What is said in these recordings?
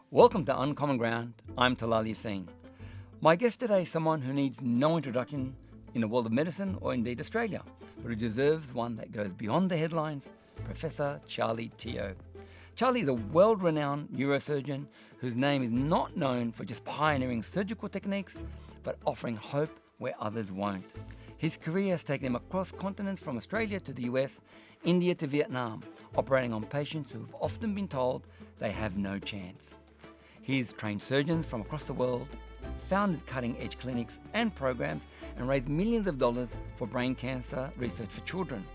Welcome to Uncommon Ground. I'm Talal Yassine. My guest today is someone who needs no introduction in the world of medicine or indeed Australia, but who deserves one that goes beyond the headlines, Professor Charlie Teo. Charlie is a world-renowned neurosurgeon whose name is not known for just pioneering surgical techniques, but offering hope where others won't. His career has taken him across continents from Australia to the US, India to Vietnam, operating on patients who have often been told they have no chance. He's trained surgeons from across the world, founded cutting-edge clinics and programs, and raised millions of dollars for brain cancer research for children.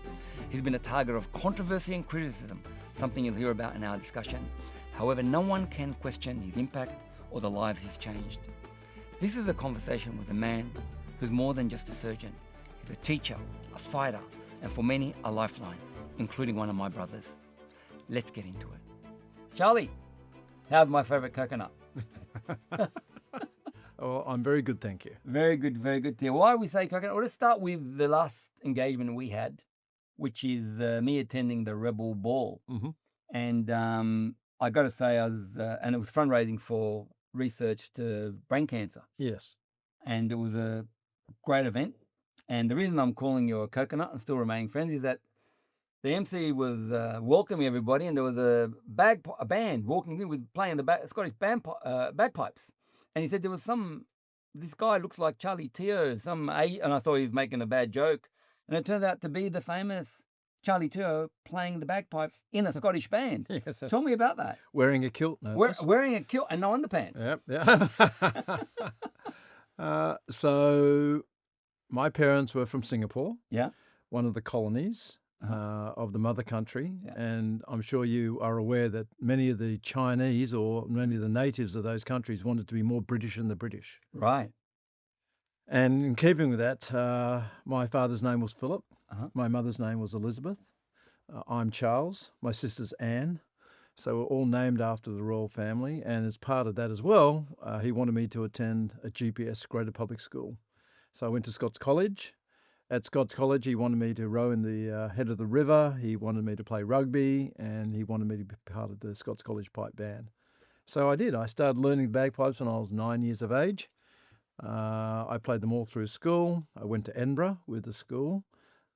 He's been a target of controversy and criticism, something you'll hear about in our discussion. However, no one can question his impact or the lives he's changed. This is a conversation with a man who's more than just a surgeon. He's a teacher, a fighter, and for many, a lifeline, including one of my brothers. Let's get into it. Charlie, how's my favourite coconut? Oh, I'm very good, thank you. Very good, very good. Why we say coconut? Well, let's start with the last engagement we had, which is me attending the Rebel Ball. Mm-hmm. And I got to say, and it was fundraising for research to brain cancer. Yes. And it was a great event. And the reason I'm calling you a coconut and still remaining friends is that the MC was welcoming everybody, and there was a band walking in with playing the Scottish bagpipes. And he said there was this guy looks like Charlie Teo, and I thought he was making a bad joke. And it turned out to be the famous Charlie Teo playing the bagpipes in a Scottish band. Yes. Tell me about that. Wearing a kilt, no less. Wearing a kilt and no underpants. Yep. So my parents were from Singapore. Yeah. One of the colonies of the mother country. Yeah. And I'm sure you are aware that many of the Chinese or many of the natives of those countries wanted to be more British than the British. Right. And in keeping with that, my father's name was Philip. Uh-huh. My mother's name was Elizabeth. I'm Charles. My sister's Anne. So we're all named after the royal family. And as part of that as well, he wanted me to attend a GPS graded public school. So I went to Scots College. At Scots College, he wanted me to row in the head of the river. He wanted me to play rugby, and he wanted me to be part of the Scots College pipe band. So I did. I started learning bagpipes when I was 9 years of age. I played them all through school. I went to Edinburgh with the school.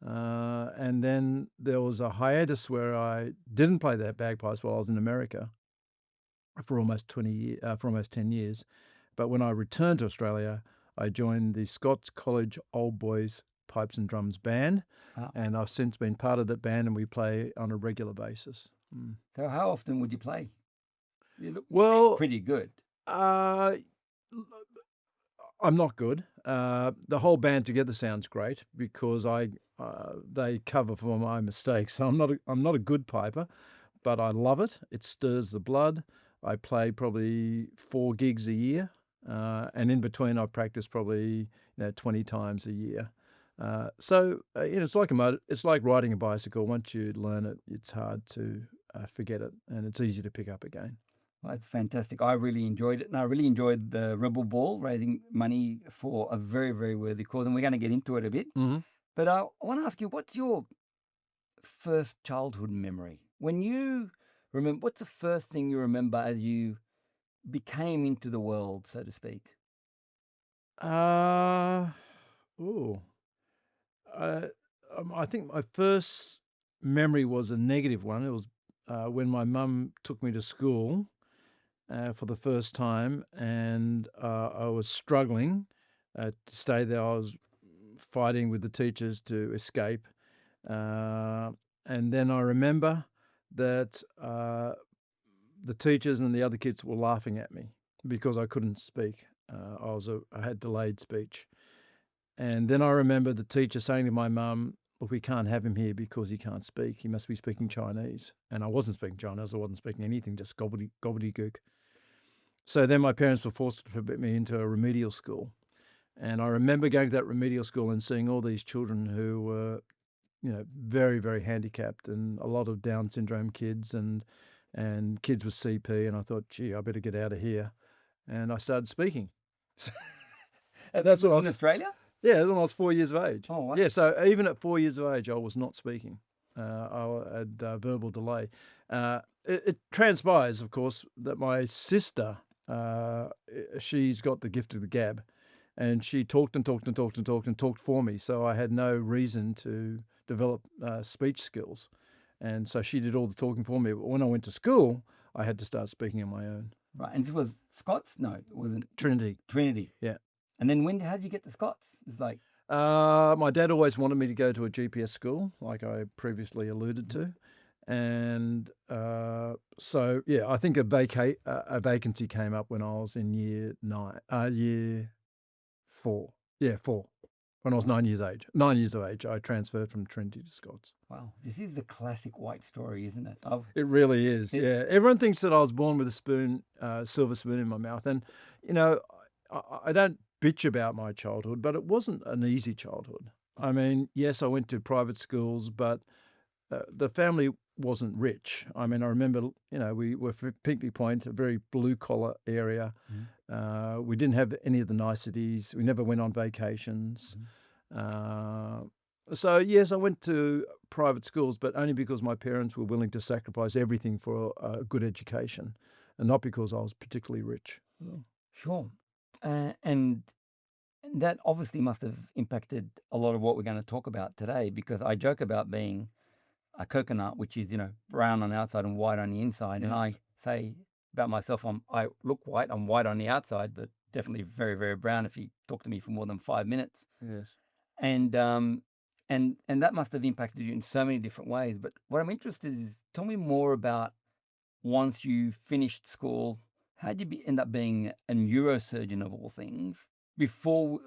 And then there was a hiatus where I didn't play that bagpipes while I was in America for almost 10 years. But when I returned to Australia, I joined the Scots College Old Boys Pipes and Drums band. Wow. And I've since been part of that band, and we play on a regular basis. So how often would you play? You look pretty good. I'm not good. The whole band together sounds great because they cover for my mistakes. So I'm not a good piper, but I love it. It stirs the blood. I play probably 4 gigs a year, and in between I practice probably 20 times a year. So it's like riding a bicycle. Once you learn it, it's hard to forget it, and it's easy to pick up again. Well, that's fantastic. I really enjoyed it, and I really enjoyed the Rebel Ball, raising money for a very, very worthy cause, and we're going to get into it a bit. Mm-hmm. But I want to ask you, what's your first childhood memory? When you remember, what's the first thing you remember as you became into the world, so to speak? I think my first memory was a negative one. It was when my mum took me to school for the first time, and I was struggling to stay there. I was fighting with the teachers to escape. And then I remember that the teachers and the other kids were laughing at me because I couldn't speak. I had delayed speech. And then I remember the teacher saying to my mum, "Look, we can't have him here because he can't speak. He must be speaking Chinese." And I wasn't speaking Chinese. I wasn't speaking anything, just gobbledygook. So then my parents were forced to put me into a remedial school. And I remember going to that remedial school and seeing all these children who were, very, very handicapped, and a lot of Down syndrome kids and kids with CP. And I thought, gee, I better get out of here. And I started speaking. And that's in Australia? Yeah, when I was 4 years of age. Oh, wow. Yeah, so even at 4 years of age, I was not speaking. I had verbal delay. It transpires, of course, that my sister, she's got the gift of the gab, and she talked and talked and talked and talked and talked for me. So I had no reason to develop speech skills. And so she did all the talking for me. But when I went to school, I had to start speaking on my own. Right. And this was Scots? No, it wasn't. Trinity. Trinity. Yeah. And then how did you get to Scots? It's like, my dad always wanted me to go to a GPS school, like I previously alluded to. And so, yeah, I think a vacancy came up when I was in year 4. Yeah, 4. When I was 9 years of age, I transferred from Trinity to Scots. wow, this is the classic white story, isn't it? It really is. Yeah, everyone thinks that I was born with a silver spoon in my mouth, and I don't bitch about my childhood, but it wasn't an easy childhood. I mean, yes, I went to private schools, but the family wasn't rich. I mean, I remember, we were from Pinkley Point, a very blue-collar area. We didn't have any of the niceties. We never went on vacations. So, yes, I went to private schools, but only because my parents were willing to sacrifice everything for a good education, and not because I was particularly rich. Sure. And that obviously must have impacted a lot of what we're going to talk about today, because I joke about being a coconut, which is, brown on the outside and white on the inside. And I say about myself, I look white, I'm white on the outside, but definitely very, very brown if you talk to me for more than 5 minutes. Yes. And that must have impacted you in so many different ways. But what I'm interested in is, tell me more about, once you finished school, how did you end up being a neurosurgeon of all things, before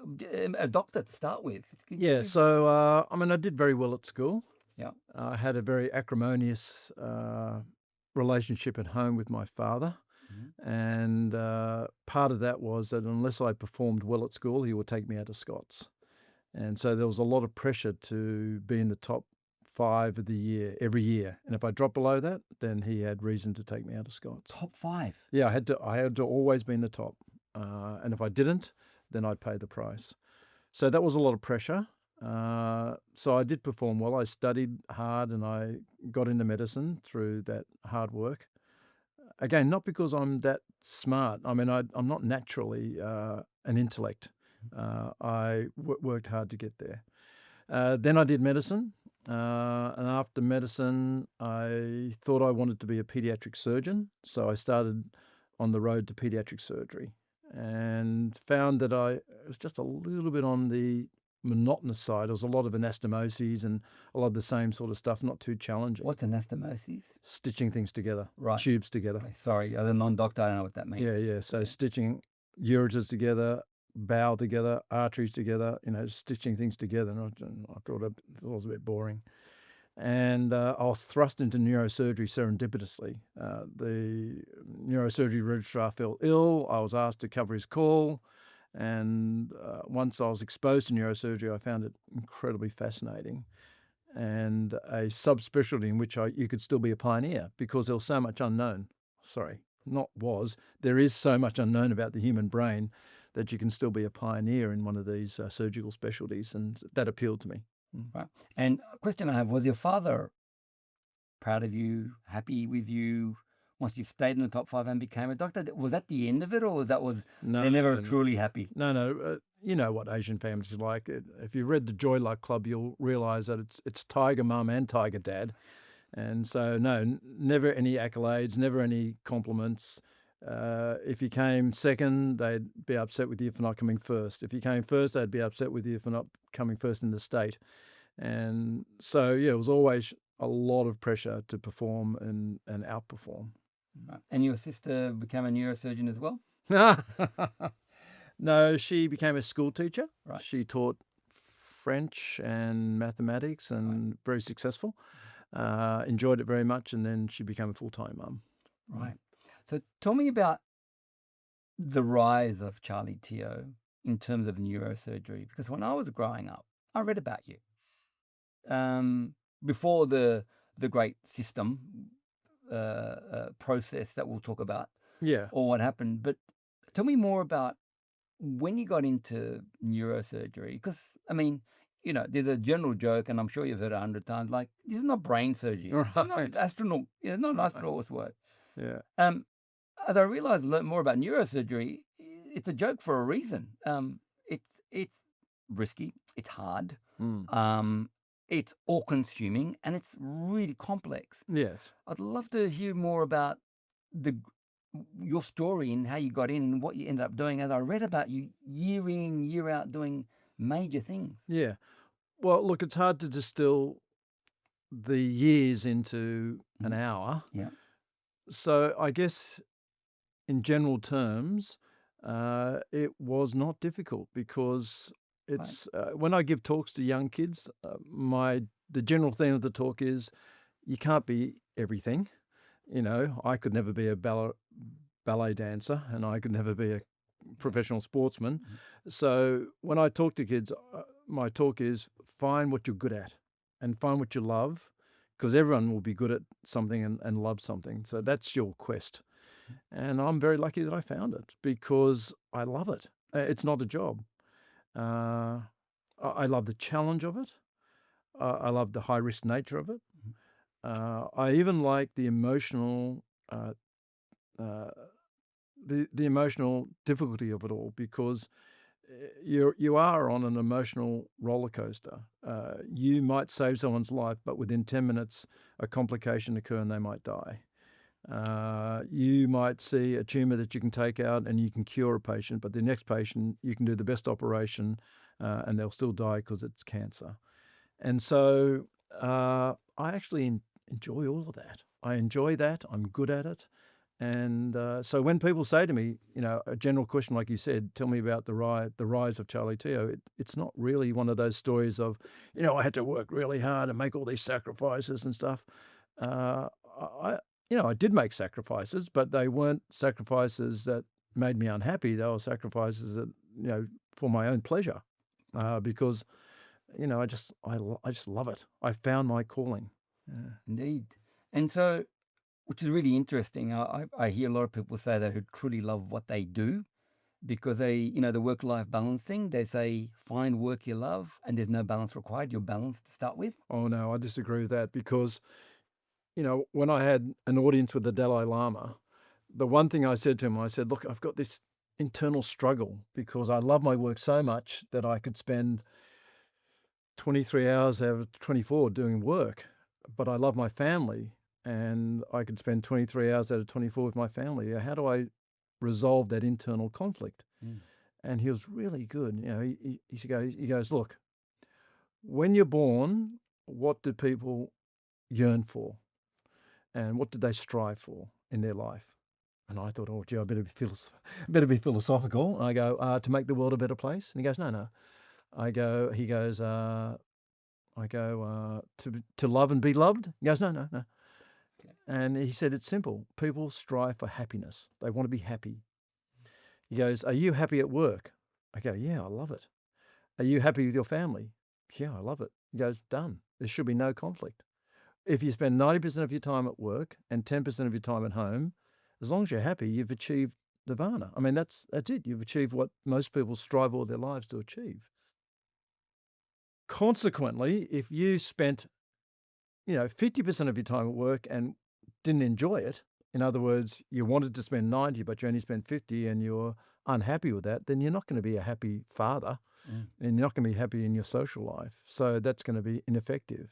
a doctor to start with? Yeah, so, I did very well at school. Yeah. I had a very acrimonious relationship at home with my father. And part of that was that unless I performed well at school, he would take me out of Scots. And so there was a lot of pressure to be in the top 5 of the year every year. And if I dropped below that, then he had reason to take me out of Scots. Top 5? Yeah, I had to always be in the top. And if I didn't, then I'd pay the price. So that was a lot of pressure. So I did perform well. I studied hard and I got into medicine through that hard work. Again, not because I'm that smart. I'm not naturally an intellect. I worked hard to get there. Then I did medicine. And after medicine, I thought I wanted to be a pediatric surgeon. So I started on the road to pediatric surgery and found that I was just a little bit on the monotonous side. There was a lot of anastomoses and a lot of the same sort of stuff, not too challenging. What's anastomoses? Stitching things together, Right. tubes together. Okay, sorry, as a non-doctor, I don't know what that means. Yeah. So stitching ureters together, bowel together, arteries together, stitching things together. And I thought it was a bit boring. And I was thrust into neurosurgery serendipitously. The neurosurgery registrar fell ill. I was asked to cover his call. And once I was exposed to neurosurgery, I found it incredibly fascinating, and a subspecialty in which you could still be a pioneer, because there was so much unknown. There is so much unknown about the human brain that you can still be a pioneer in one of these surgical specialties, and that appealed to me. Right. And a question I have, was your father proud of you, happy with you, once you stayed in the top 5 and became a doctor? Was that the end of it, or No, they're never truly happy? No. You know what Asian families are like. If you read the Joy Luck Club, you'll realise that it's Tiger Mum and Tiger Dad. And so, no, never any accolades, never any compliments. If you came second, they'd be upset with you for not coming first. If you came first, they'd be upset with you for not coming first in the state. And so, yeah, it was always a lot of pressure to perform and outperform. Right. And your sister became a neurosurgeon as well? No, she became a school teacher. Right. She taught French and mathematics, and very successful. Enjoyed it very much, and then she became a full-time mum. Right. So tell me about the rise of Charlie Teo in terms of neurosurgery, because when I was growing up, I read about you. Before the great system process that we'll talk about, or what happened. But tell me more about when you got into neurosurgery, because there's a general joke, and I'm sure you've heard it 100 times, like, this is not brain surgery. It's not Right. astronaut, not an astronaut's work. Yeah. As I realized, learned more about neurosurgery, it's a joke for a reason. It's risky, it's hard, Mm. it's all-consuming, and it's really complex. Yes. I'd love to hear more about your story and how you got in and what you ended up doing. As I read about you year in, year out doing major things. Yeah. Well, look, it's hard to distill the years into an hour. Yeah. So I guess in general terms, it was not difficult because it's when I give talks to young kids, the general theme of the talk is you can't be everything. I could never be a ballet dancer, and I could never be a professional sportsman. So when I talk to kids, my talk is find what you're good at and find what you love, because everyone will be good at something and love something. So that's your quest. And I'm very lucky that I found it because I love it. It's not a job. I love the challenge of it. I love the high risk nature of it. I even like the emotional the emotional difficulty of it all, because you are on an emotional roller coaster. You might save someone's life, but within 10 minutes, a complication occur and they might die. You might see a tumor that you can take out and you can cure a patient, but the next patient, you can do the best operation and they'll still die because it's cancer. And so I actually enjoy all of that. I enjoy that. I'm good at it. And so when people say to me, a general question like you said, tell me about the rise of Charlie Teo, it's not really one of those stories of, I had to work really hard and make all these sacrifices and stuff. I did make sacrifices, but they weren't sacrifices that made me unhappy. They were sacrifices that, for my own pleasure, because, I just love it. I found my calling. Yeah. Indeed. And so, which is really interesting. I hear a lot of people say that who truly love what they do, because they, the work-life balance thing, they say, find work you love and there's no balance required. You're balanced to start with. Oh, no, I disagree with that because, when I had an audience with the Dalai Lama, the one thing I said to him, I said, look, I've got this internal struggle because I love my work so much that I could spend 23 hours out of 24 doing work, but I love my family and I could spend 23 hours out of 24 with my family. How do I resolve that internal conflict? And he was really good. He goes, look, when you're born, what do people yearn for? And what did they strive for in their life? And I thought, oh, gee, I better be philosophical. And I go, to make the world a better place. And he goes, no. He goes, to love and be loved. He goes, no. And he said, it's simple. People strive for happiness. They want to be happy. He goes, are you happy at work? I go, yeah, I love it. Are you happy with your family? Yeah, I love it. He goes, done. There should be no conflict. If you spend 90% of your time at work and 10% of your time at home, as long as you're happy, you've achieved nirvana. I mean, that's it. You've achieved what most people strive all their lives to achieve. Consequently, if you spent, 50% of your time at work and didn't enjoy it, in other words, you wanted to spend 90, but you only spent 50 and you're unhappy with that, then you're not going to be a happy father and you're not going to be happy in your social life. So that's going to be ineffective.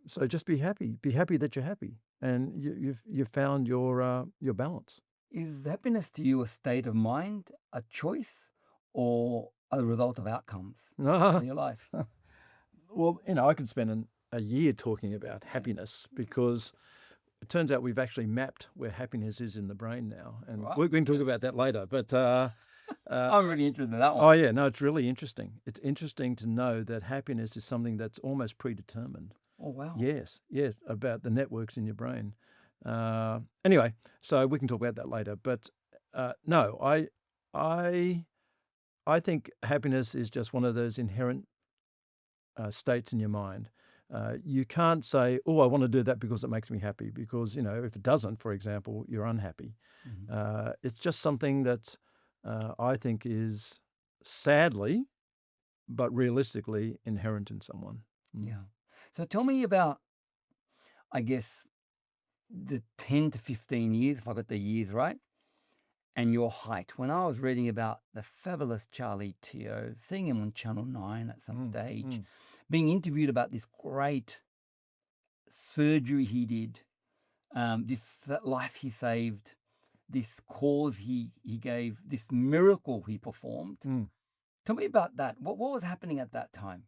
So just be happy. Be happy that you're happy, and you've found your balance. Is happiness to you a state of mind, a choice, or a result of outcomes in your life? Well, I could spend a year talking about happiness because it turns out we've actually mapped where happiness is in the brain now, and we can talk about that later. But I'm really interested in that one. Oh yeah, no, it's really interesting. It's interesting to know that happiness is something that's almost predetermined. Oh wow. Yes, about the networks in your brain. Anyway, so we can talk about that later. But no, I think happiness is just one of those inherent states in your mind. You can't say, oh, I want to do that because it makes me happy, because, if it doesn't, for example, you're unhappy. It's just something that I think is sadly but realistically inherent in someone. Yeah. So tell me about, I guess, the 10 to 15 years, if I got the years right, and your height. When I was reading about the fabulous Charlie Teo, seeing him on Channel 9 at some stage, being interviewed about this great surgery he did, this life he saved, this cause he gave, this miracle he performed. Tell me about that. What was happening at that time?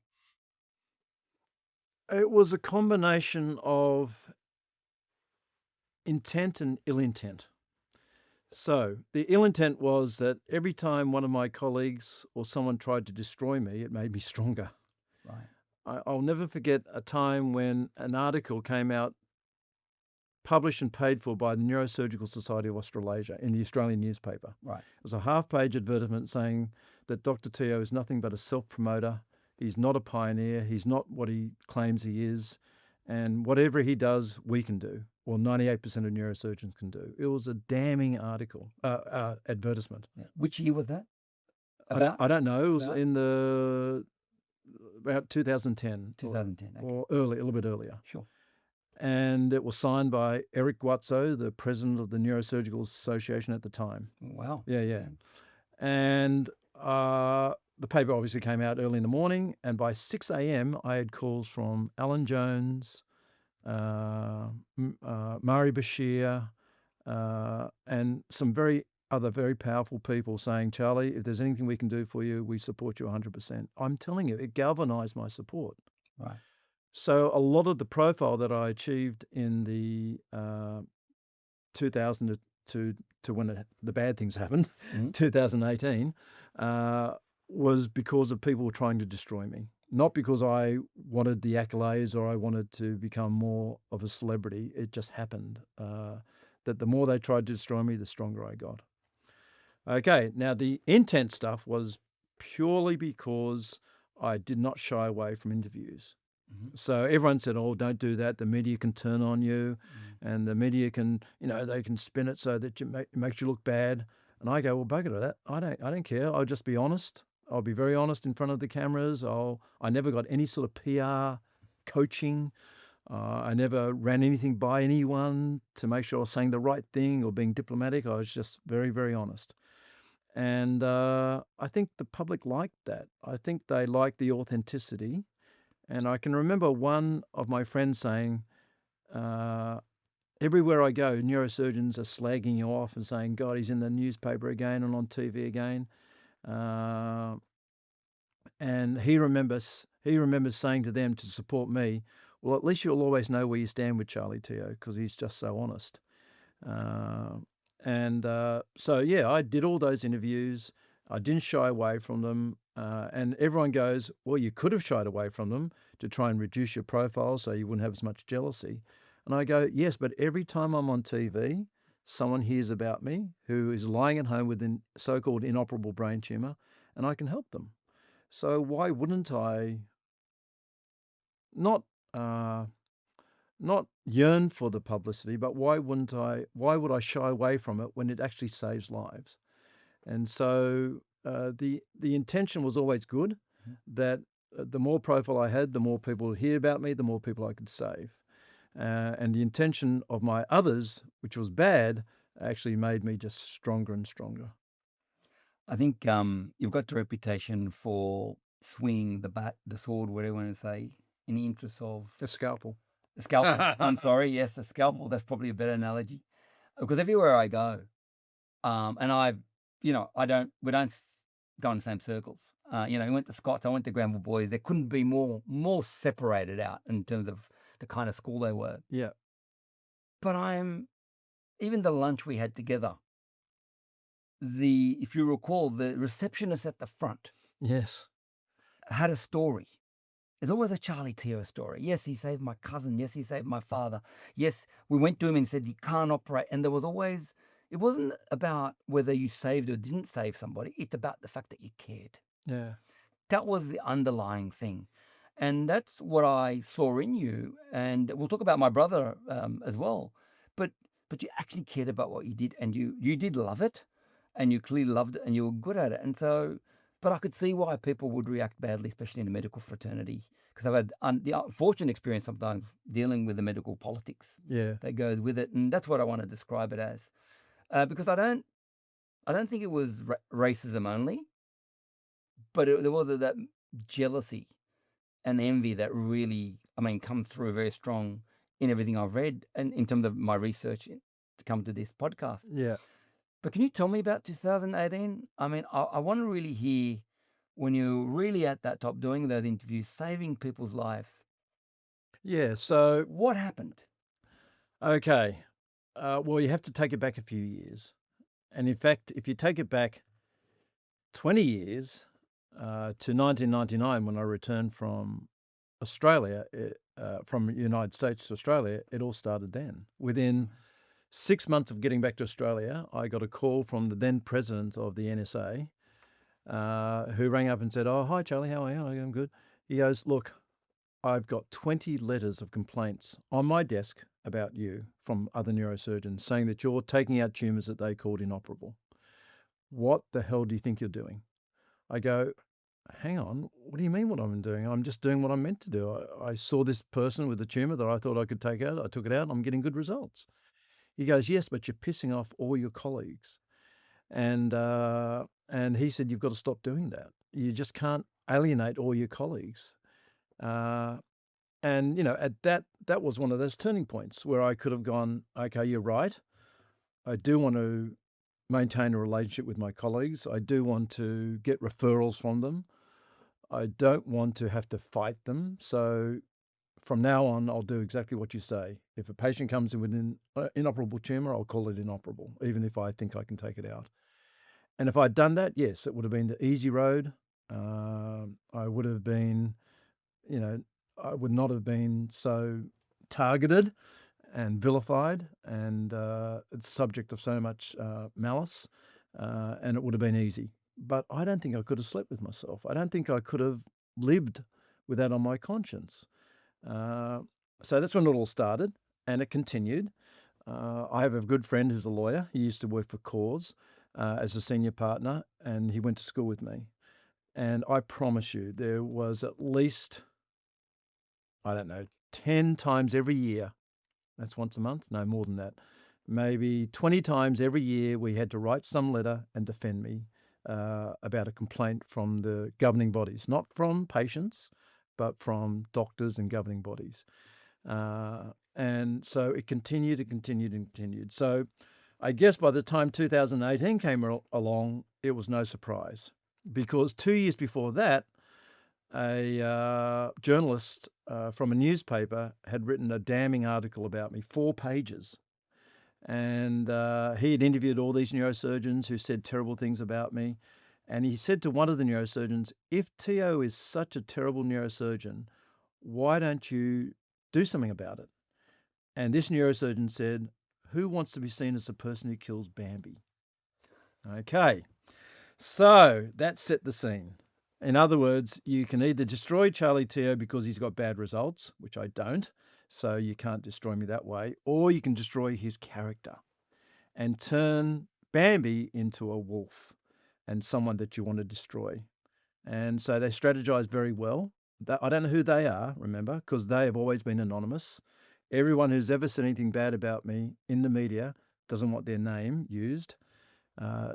It was a combination of intent and ill intent. So the ill intent was that every time one of my colleagues or someone tried to destroy me, it made me stronger. Right. I'll never forget a time when an article came out, published and paid for by the Neurosurgical Society of Australasia in the Australian newspaper. Right. It was a half-page advertisement saying that Dr. Teo is nothing but a self-promoter. He's not a pioneer. He's not what he claims he is. And whatever he does, we can do, or 98% of neurosurgeons can do. It was a damning article, advertisement. Yeah. Which year was that? I don't know. It was in about 2010. 2010. Okay. Or a little bit earlier. Sure. And it was signed by Eric Guazzo, the president of the Neurosurgical Association at the time. Wow. Yeah. And the paper obviously came out early in the morning, and by 6 a.m. I had calls from Alan Jones, Murray Bashir, and some very powerful people saying, Charlie, if there's anything we can do for you, we support you 100%. I'm telling you, it galvanized my support. Right. So a lot of the profile that I achieved in the 2000 to when the bad things happened, 2018, was because of people trying to destroy me. Not because I wanted the accolades or I wanted to become more of a celebrity. It just happened that the more they tried to destroy me, the stronger I got. Okay, now the intent stuff was purely because I did not shy away from interviews. So everyone said, oh, don't do that. The media can turn on you and the media can, they can spin it so that it makes you look bad. And I go, well, bugger that. I don't care. I'll just be honest. I'll be very honest in front of the cameras. I never got any sort of PR coaching. I never ran anything by anyone to make sure I was saying the right thing or being diplomatic. I was just very, very honest. And I think the public liked that. I think they liked the authenticity. And I can remember one of my friends saying, everywhere I go, neurosurgeons are slagging you off and saying, God, he's in the newspaper again and on TV again. And he remembers saying to them to support me, well, at least you'll always know where you stand with Charlie Teo because he's just so honest. So, yeah, I did all those interviews. I didn't shy away from them. And everyone goes, well, you could have shied away from them to try and reduce your profile so you wouldn't have as much jealousy. And I go, yes, but every time I'm on TV, someone hears about me who is lying at home with a so-called inoperable brain tumor, and I can help them. So why wouldn't I not yearn for the publicity, but why would I shy away from it when it actually saves lives? And so the intention was always good, that the more profile I had, the more people would hear about me, the more people I could save. And the intention of my others, which was bad, actually made me just stronger and stronger. I think you've got the reputation for swinging the bat, the sword, whatever you want to say, in the interest of... The scalpel. The scalpel. I'm sorry. Yes, the scalpel. That's probably a better analogy. Because everywhere I go, and we don't go in the same circles. We went to Scots, I went to Granville Boys. There couldn't be more separated out in terms of the kind of school they were. Yeah. But even the lunch we had together, if you recall, the receptionist at the front, yes, had a story. There's always a Charlie Teo story. Yes, he saved my cousin. Yes, he saved my father. Yes, we went to him and said, you can't operate. And there was always, it wasn't about whether you saved or didn't save somebody. It's about the fact that you cared. Yeah. That was the underlying thing. And that's what I saw in you. And we'll talk about my brother as well. But you actually cared about what you did, and you did love it, and you clearly loved it, and you were good at it. And so But I could see why people would react badly, especially in the medical fraternity, because I've had the unfortunate experience sometimes dealing with the medical politics Yeah. that goes with it, and that's what I want to describe it as. Because I don't think it was racism only, but there was that jealousy and envy that really, I mean, comes through very strong in everything I've read and in terms of my research to come to this podcast. Yeah. But can you tell me about 2018? I mean, I want to really hear when you're really at that top doing those interviews, saving people's lives. Yeah. So, What happened? okay. Well, you have to take it back a few years. And in fact, if you take it back 20 years to 1999, when I returned from Australia, from the United States to Australia, it all started then. Within 6 months of getting back to Australia, I got a call from the then president of the NSA, who rang up and said, "Oh, hi, Charlie, how are you?" I'm good. He goes, "Look, I've got 20 letters of complaints on my desk about you from other neurosurgeons saying that you're taking out tumours that they called inoperable. What the hell do you think you're doing?" I go, "Hang on, what do you mean what I'm doing? I'm just doing what I'm meant to do. I saw this person with a tumour that I thought I could take out. I took it out. I'm getting good results." He goes, "Yes, but you're pissing off all your colleagues." And he said, "You've got to stop doing that. You just can't alienate all your colleagues." And, at that was one of those turning points where I could have gone, "Okay, you're right. I do want to maintain a relationship with my colleagues. I do want to get referrals from them. I don't want to have to fight them. So from now on, I'll do exactly what you say. If a patient comes in with an inoperable tumour, I'll call it inoperable, even if I think I can take it out." And if I'd done that, yes, it would have been the easy road. I would have been, I would not have been so targeted and vilified and it's the subject of so much malice, and it would have been easy. But I don't think I could have slept with myself. I don't think I could have lived with that on my conscience. So that's when it all started, and it continued. I have a good friend who's a lawyer. He used to work for Cause as a senior partner, and he went to school with me. And I promise you, there was at least, I don't know, 10 times every year. That's once a month? No, more than that. Maybe 20 times every year we had to write some letter and defend me about a complaint from the governing bodies, not from patients, but from doctors and governing bodies. And so it continued and continued and continued. So I guess by the time 2018 came along, it was no surprise, because 2 years before that, a journalist from a newspaper had written a damning article about me, 4 pages. And he had interviewed all these neurosurgeons who said terrible things about me. And he said to one of the neurosurgeons, "If Teo is such a terrible neurosurgeon, why don't you do something about it?" And this neurosurgeon said, "Who wants to be seen as the person who kills Bambi?" Okay, so that set the scene. In other words, you can either destroy Charlie Teo because he's got bad results, which I don't, so you can't destroy me that way, or you can destroy his character and turn Bambi into a wolf and someone that you want to destroy. And so they strategize very well. I don't know who they are, remember, because they have always been anonymous. Everyone who's ever said anything bad about me in the media doesn't want their name used.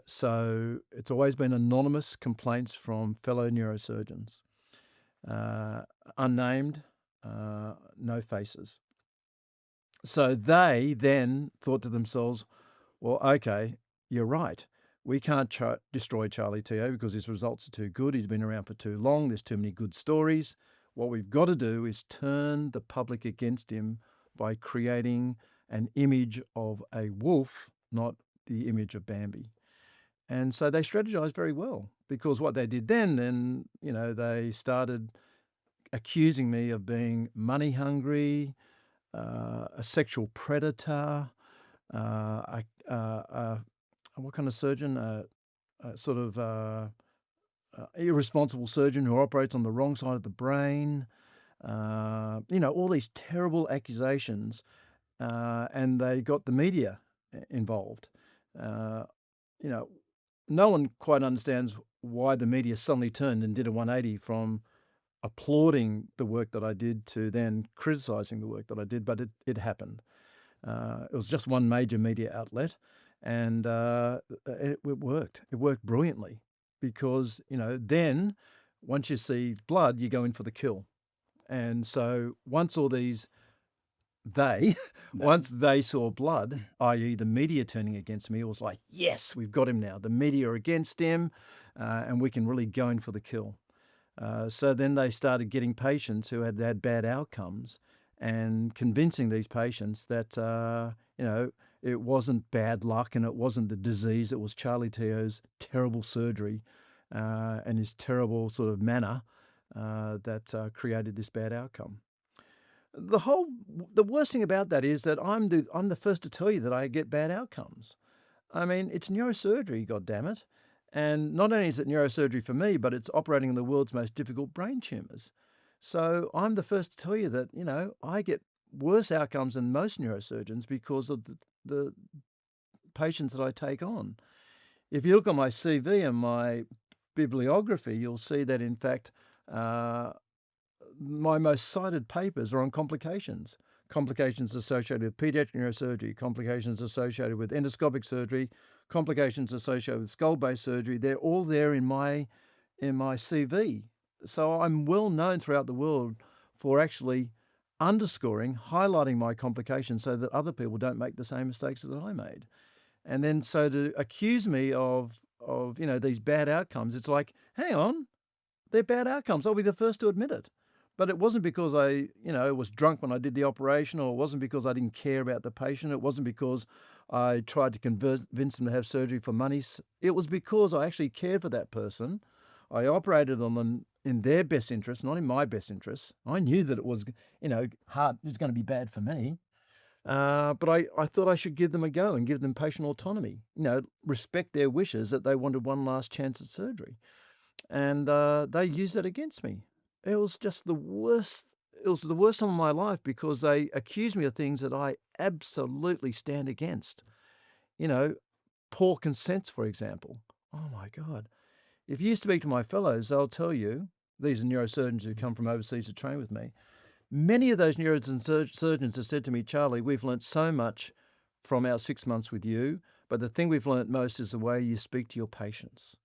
So it's always been anonymous complaints from fellow neurosurgeons, unnamed, no faces. So they then thought to themselves, well, okay, you're right. We can't destroy Charlie Teo because his results are too good. He's been around for too long. There's too many good stories. What we've got to do is turn the public against him by creating an image of a wolf, not the image of Bambi. And so they strategized very well, because what they did then, they started accusing me of being money hungry, a sexual predator, what kind of surgeon? A sort of irresponsible surgeon who operates on the wrong side of the brain. All these terrible accusations, and they got the media involved. no one quite understands why the media suddenly turned and did a 180 from applauding the work that I did to then criticizing the work that I did, but it happened. It was just one major media outlet, and it worked. It worked brilliantly because, then once you see blood, you go in for the kill. And so once all these once they saw blood, i.e. the media turning against me, it was like, yes, we've got him now. The media are against him, and we can really go in for the kill. So then they started getting patients who had had bad outcomes and convincing these patients that, it wasn't bad luck and it wasn't the disease. It was Charlie Teo's terrible surgery and his terrible sort of manner that created this bad outcome. The worst thing about that is that I'm the first to tell you that I get bad outcomes. I mean, it's neurosurgery, goddammit. And not only is it neurosurgery for me, but it's operating on the world's most difficult brain tumors. So I'm the first to tell you that, I get worse outcomes than most neurosurgeons because of the patients that I take on. If you look at my CV and my bibliography, you'll see that, in fact, my most cited papers are on complications. Complications associated with pediatric neurosurgery, complications associated with endoscopic surgery, complications associated with skull-based surgery. They're all there in my CV. So I'm well known throughout the world for actually underscoring, highlighting my complications so that other people don't make the same mistakes that I made. And then so to accuse me of these bad outcomes, it's like, hang on, they're bad outcomes. I'll be the first to admit it. But it wasn't because I, was drunk when I did the operation, or it wasn't because I didn't care about the patient. It wasn't because I tried to convince them to have surgery for money. It was because I actually cared for that person. I operated on them in their best interest, not in my best interest. I knew that it was, hard. It's going to be bad for me. But I thought I should give them a go and give them patient autonomy, respect their wishes that they wanted one last chance at surgery. And they used it against me. It was just the worst. It was the worst time of my life because they accused me of things that I absolutely stand against. Poor consents, for example. Oh my God. If you speak to my fellows, they'll tell you, these are neurosurgeons who come from overseas to train with me. Many of those neurosurgeons have said to me, Charlie, we've learnt so much from our 6 months with you, but the thing we've learnt most is the way you speak to your patients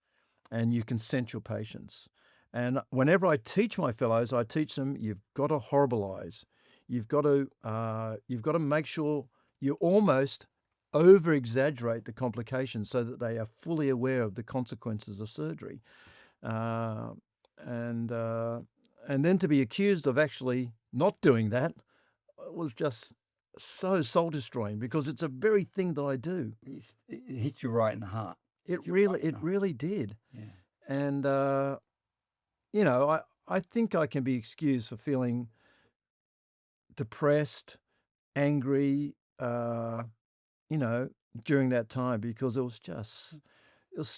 and you consent your patients. And whenever I teach my fellows, I teach them, you've got to horribilize. You've got to make sure you almost over-exaggerate the complications so that they are fully aware of the consequences of surgery. And then to be accused of actually not doing that was just so soul-destroying because it's a very thing that I do. It hits you right in the heart. It really did. Yeah. And I think I can be excused for feeling depressed, angry, during that time because it was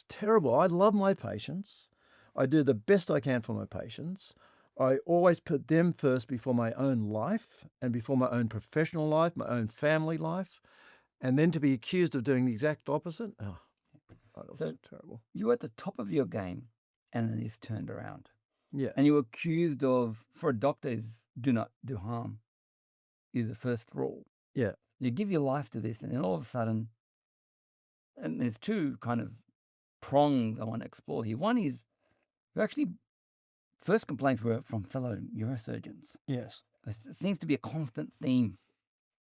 terrible. I love my patients. I do the best I can for my patients. I always put them first before my own life and before my own professional life, my own family life. And then to be accused of doing the exact opposite, it was terrible. You were at the top of your game and then it's turned around. Yeah. And you were accused of, for a doctor, is do not do harm is the first rule. Yeah. You give your life to this and then all of a sudden, and there's two kind of prongs I want to explore here. One is, first complaints were from fellow neurosurgeons. Yes. There seems to be a constant theme.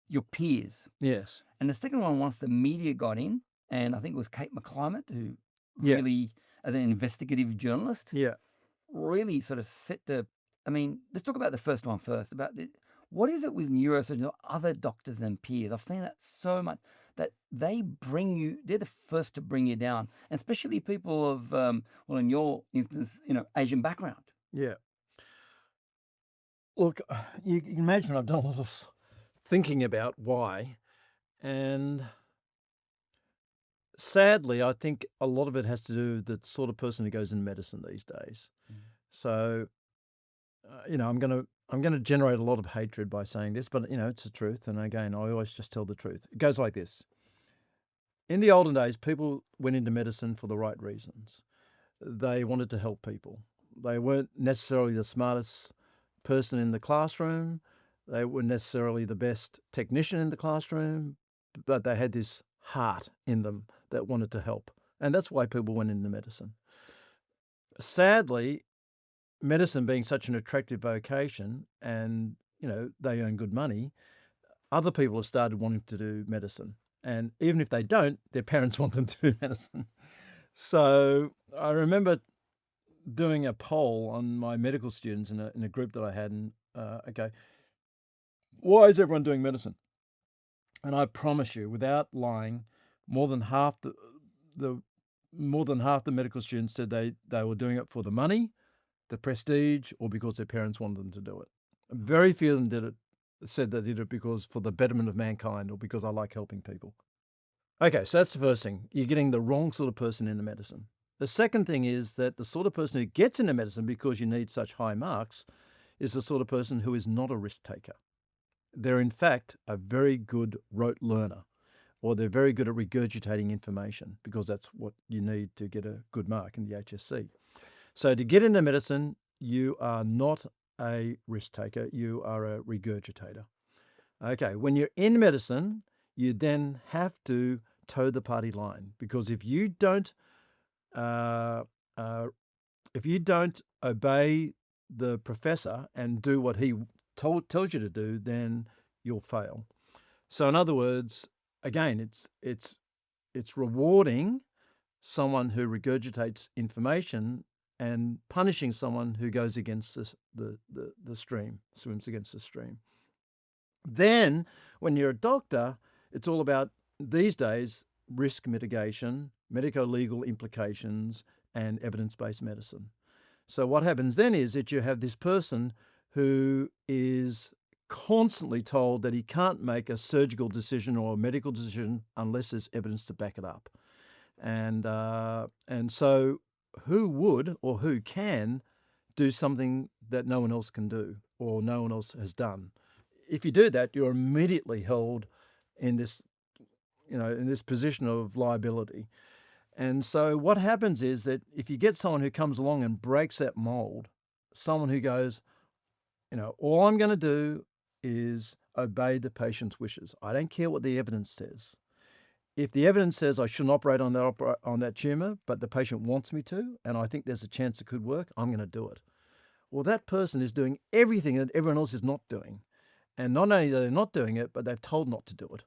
Your peers. Yes. And the second one, once the media got in, and I think it was Kate McClimate who Yeah. really, as an investigative journalist, Yeah. really sort of let's talk about the first one first, what is it with neurosurgeons or other doctors and peers? I've seen that so much that they're the first to bring you down, and especially people of, in your instance, Asian background. Yeah. Look, you can imagine I've done a lot of thinking about why. And sadly, I think a lot of it has to do with the sort of person who goes in medicine these days. So, I'm going to generate a lot of hatred by saying this, but it's the truth. And again, I always just tell the truth. It goes like this. in the olden days, people went into medicine for the right reasons. They wanted to help people. They weren't necessarily the smartest person in the classroom. They weren't necessarily the best technician in the classroom, but they had this heart in them that wanted to help. And that's why people went into medicine. Sadly, medicine being such an attractive vocation and, they earn good money, other people have started wanting to do medicine. And even if they don't, their parents want them to do medicine. So I remember doing a poll on my medical students in a group that I had, and okay, why is everyone doing medicine? And I promise you, without lying, more than half the medical students said they were doing it for the money, the prestige, or because their parents wanted them to do it. Very few of them said they did it because for the betterment of mankind or because I like helping people. Okay, so that's the first thing. You're getting the wrong sort of person into medicine. The second thing is that the sort of person who gets into medicine because you need such high marks is the sort of person who is not a risk taker. They're in fact a very good rote learner, or they're very good at regurgitating information because that's what you need to get a good mark in the HSC. So to get into medicine, you are not a risk taker, you are a regurgitator. Okay, when you're in medicine, you then have to toe the party line, because if you don't obey the professor and do what he tells you to do, then you'll fail. So in other words, again, it's rewarding someone who regurgitates information and punishing someone who goes against the stream, swims against the stream. Then, when you're a doctor, it's all about, these days, risk mitigation, medico-legal implications, and evidence-based medicine. So what happens then is that you have this person who is constantly told that he can't make a surgical decision or a medical decision unless there's evidence to back it up. And so who would or who can do something that no one else can do or no one else has done? If you do that, you're immediately held in this, in this position of liability. And so what happens is that if you get someone who comes along and breaks that mold, someone who goes, all I'm going to do is obey the patient's wishes. I don't care what the evidence says. If the evidence says I shouldn't operate on that tumor, but the patient wants me to, and I think there's a chance it could work, I'm going to do it. Well, that person is doing everything that everyone else is not doing. And not only are they not doing it, but they're told not to do it.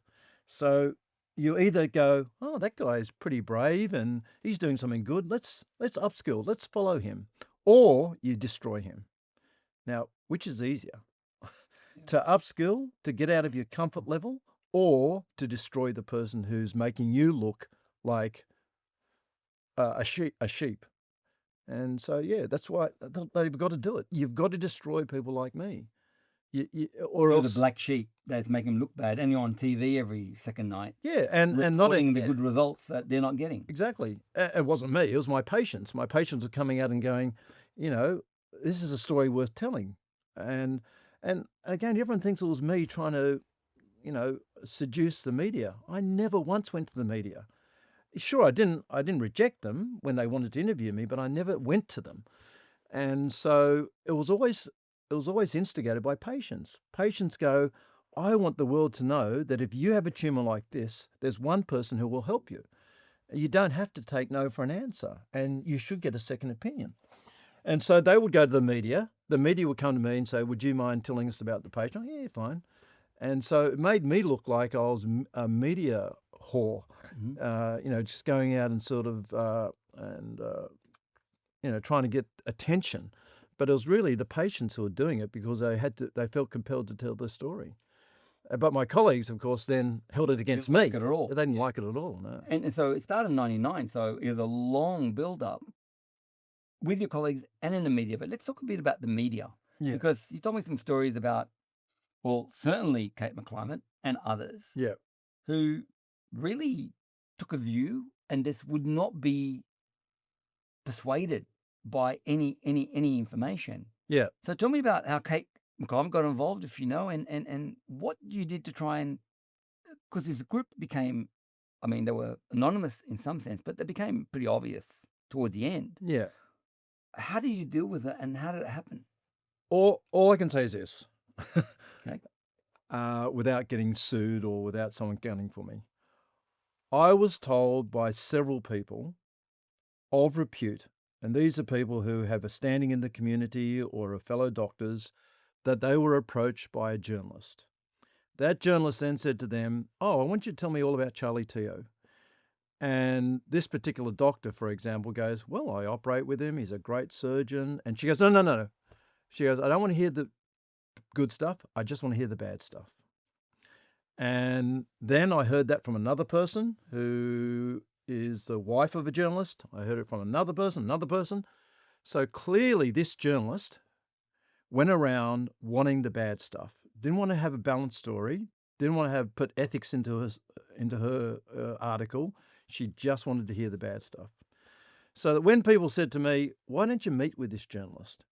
So you either go, oh, that guy is pretty brave and he's doing something good. Let's upskill. Let's follow him. Or you destroy him. Now, which is easier? To upskill, to get out of your comfort level, or to destroy the person who's making you look like a sheep. And so, yeah, that's why they've got to do it. You've got to destroy people like me. Or You're else the black sheep that's making them look bad, and you're on TV every second night. Yeah, and not reporting the good results that they're not getting. Exactly. It wasn't me. It was my patients. My patients were coming out and going, this is a story worth telling. And again, everyone thinks it was me trying to, seduce the media. I never once went to the media. Sure, I didn't reject them when they wanted to interview me, but I never went to them. And so it was always instigated by patients. Patients go, I want the world to know that if you have a tumor like this, there's one person who will help you. You don't have to take no for an answer, and you should get a second opinion. And so they would go to the media. The media would come to me and say, would you mind telling us about the patient? Oh, yeah, fine. And so it made me look like I was a media whore, just going out and sort of, trying to get attention. But it was really the patients who were doing it because they felt compelled to tell their story. But my colleagues, of course, then held it against me. Like it at all. They didn't like it at all, no. And so it started in 1999, so it was a long build-up with your colleagues and in the media. But let's talk a bit about the media. Yeah. Because you told me some stories about, well, certainly Kate McClymont and others who really took a view and just would not be persuaded by any information. Yeah. So tell me about how Kate McClymont got involved, if you know, and what you did to try and, because this group became I mean, they were anonymous in some sense, but they became pretty obvious towards the end. Yeah. How did you deal with it, and how did it happen? All I can say is this, Okay. without getting sued or without someone gunning for me. I was told by several people of repute, and these are people who have a standing in the community or are fellow doctors, that they were approached by a journalist. That journalist then said to them, "Oh, I want you to tell me all about Charlie Teo." And this particular doctor, for example, goes, "Well, I operate with him. He's a great surgeon." And she goes, "No, no, no, no." She goes, "I don't want to hear the good stuff. I just want to hear the bad stuff." And then I heard that from another person who is the wife of a journalist. I heard it from another person. So clearly this journalist went around wanting the bad stuff. Didn't want to have a balanced story. Didn't want to put ethics into her article. She just wanted to hear the bad stuff. So that when people said to me, "Why don't you meet with this journalist?"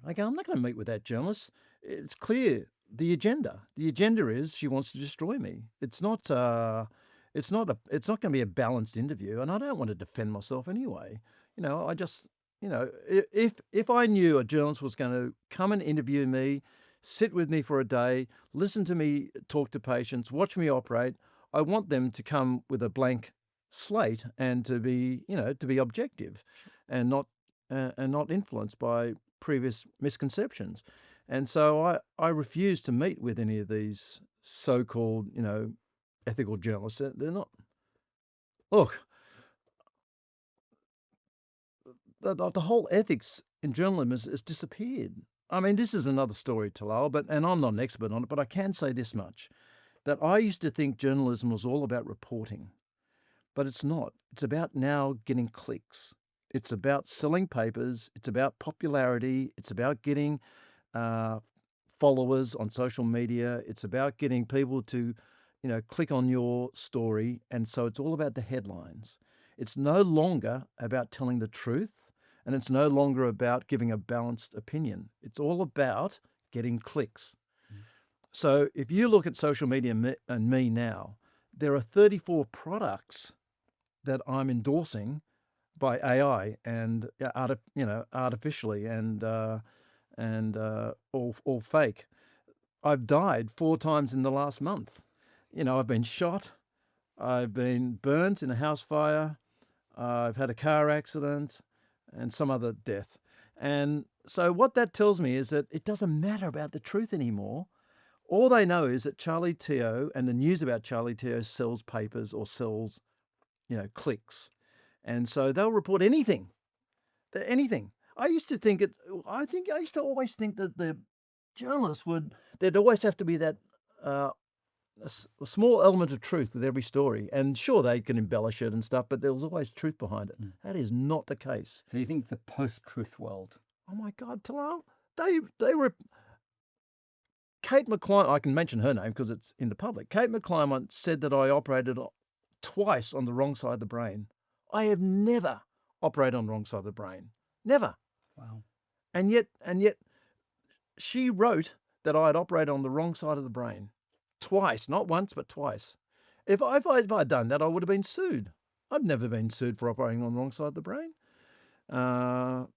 I go, "I'm not going to meet with that journalist. It's clear the agenda. The agenda is she wants to destroy me. It's not going to be a balanced interview, and I don't want to defend myself anyway. I just, if I knew a journalist was going to come and interview me, sit with me for a day, listen to me talk to patients, watch me operate, I want them to come with a blank slate and to be objective, and not influenced by previous misconceptions." And so I refuse to meet with any of these so-called, ethical journalists. They're not. Look, the whole ethics in journalism has disappeared. I mean, this is another story, Talal, and I'm not an expert on it, but I can say this much, that I used to think journalism was all about reporting, but it's not. It's about now getting clicks. It's about selling papers. It's about popularity. It's about getting followers on social media. It's about getting people to, click on your story. And so it's all about the headlines. It's no longer about telling the truth, and it's no longer about giving a balanced opinion. It's all about getting clicks. So if you look at social media and me now, there are 34 products that I'm endorsing by AI and artificially and all fake. I've died 4 times in the last month. I've been shot. I've been burnt in a house fire. I've had a car accident and some other death. And so what that tells me is that it doesn't matter about the truth anymore. All they know is that Charlie Teo and the news about Charlie Teo sells papers or sells, clicks. And so they'll report anything. Anything. I used to always think that the journalists there'd always have to be that a small element of truth with every story. And sure, they can embellish it and stuff, but there was always truth behind it. That is not the case. So you think it's a post-truth world? Oh my God, Talal, they were. Kate McClymont, I can mention her name because it's in the public. Kate McClymont said that I operated twice on the wrong side of the brain. I have never operated on the wrong side of the brain. Never. Wow. And yet she wrote that I had operated on the wrong side of the brain. Twice, not once, but twice. If I'd done that, I would have been sued. I've never been sued for operating on the wrong side of the brain. And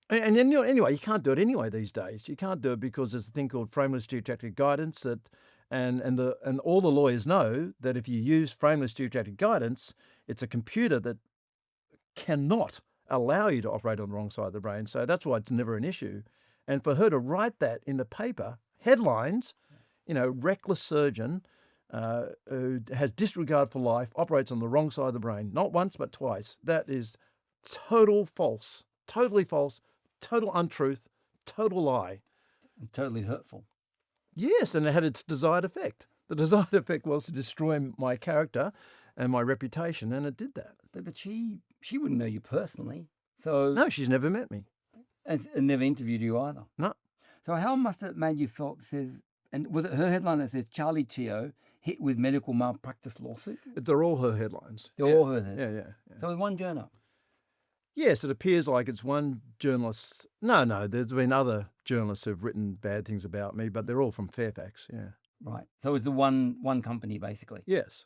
anyway, you can't do it anyway these days. You can't do it because there's a thing called frameless geotactic guidance and all the lawyers know that if you use frameless geotactic guidance, it's a computer that cannot allow you to operate on the wrong side of the brain. So that's why it's never an issue. And for her to write that in the paper, headlines, reckless surgeon who has disregard for life, operates on the wrong side of the brain, not once but twice. That is totally false, total untruth, total lie. And totally hurtful. Yes, and it had its desired effect. The desired effect was to destroy my character and my reputation, and it did that. But she wouldn't know you personally. So No, she's never met me. And never interviewed you either. No. So how must it made you feel? And was it her headline that says Charlie Teo hit with medical malpractice lawsuit? They're all her headlines. They're all her headlines. Yeah. So with one journal. Yes, it appears like it's one journalist. No, there's been other journalists who've written bad things about me, but they're all from Fairfax, yeah. Right. So it's the one company, basically. Yes.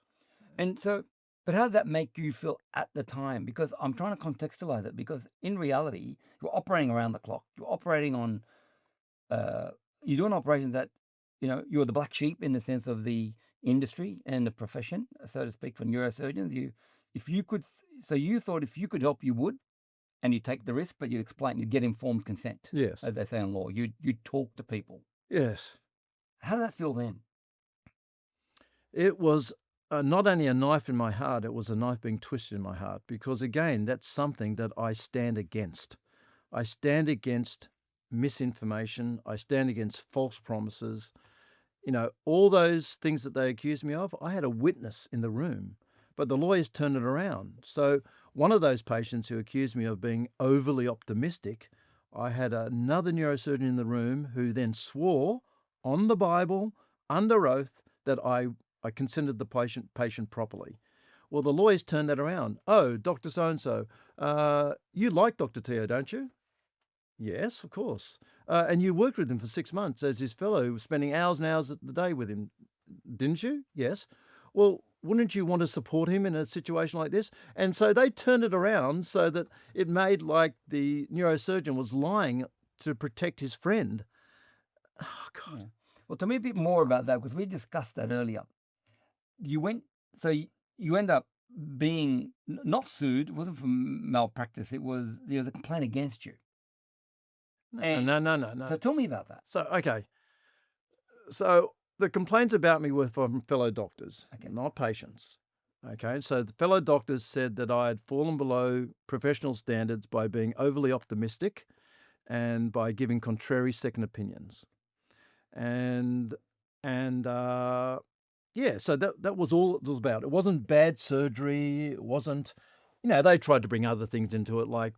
And so, but how did that make you feel at the time? Because I'm trying to contextualize it. Because in reality, you're operating around the clock. You're operating on, uh, you're doing operations that, you're the black sheep in the sense of the industry and the profession, so to speak, for neurosurgeons. If you could, so you thought if you could help, you would, and you take the risk, but you'd explain, you'd get informed consent, Yes. as they say in law. You'd talk to people. Yes. How did that feel then? It was not only a knife in my heart, it was a knife being twisted in my heart, because again, that's something that I stand against. I stand against misinformation. I stand against false promises. All those things that they accused me of, I had a witness in the room, but the lawyers turned it around. So one of those patients who accused me of being overly optimistic, I had another neurosurgeon in the room who then swore on the Bible, under oath, that I considered the patient properly. Well, the lawyers turned that around. Oh, Dr. So-and-so, you like Dr. Teo, don't you? Yes, of course. And you worked with him for 6 months as his fellow, spending hours and hours a day with him, didn't you? Yes. Well, wouldn't you want to support him in a situation like this? And so they turned it around so that it made like the neurosurgeon was lying to protect his friend. Oh, God. Yeah. Well, tell me a bit more about that, because we discussed that earlier. You end up being not sued. It wasn't for malpractice. There was a complaint against you. No. So tell me about that. So, okay. So the complaints about me were from fellow doctors, not patients. Okay. So the fellow doctors said that I had fallen below professional standards by being overly optimistic and by giving contrary second opinions. And yeah, so that was all it was about. It wasn't bad surgery. It wasn't, they tried to bring other things into it, like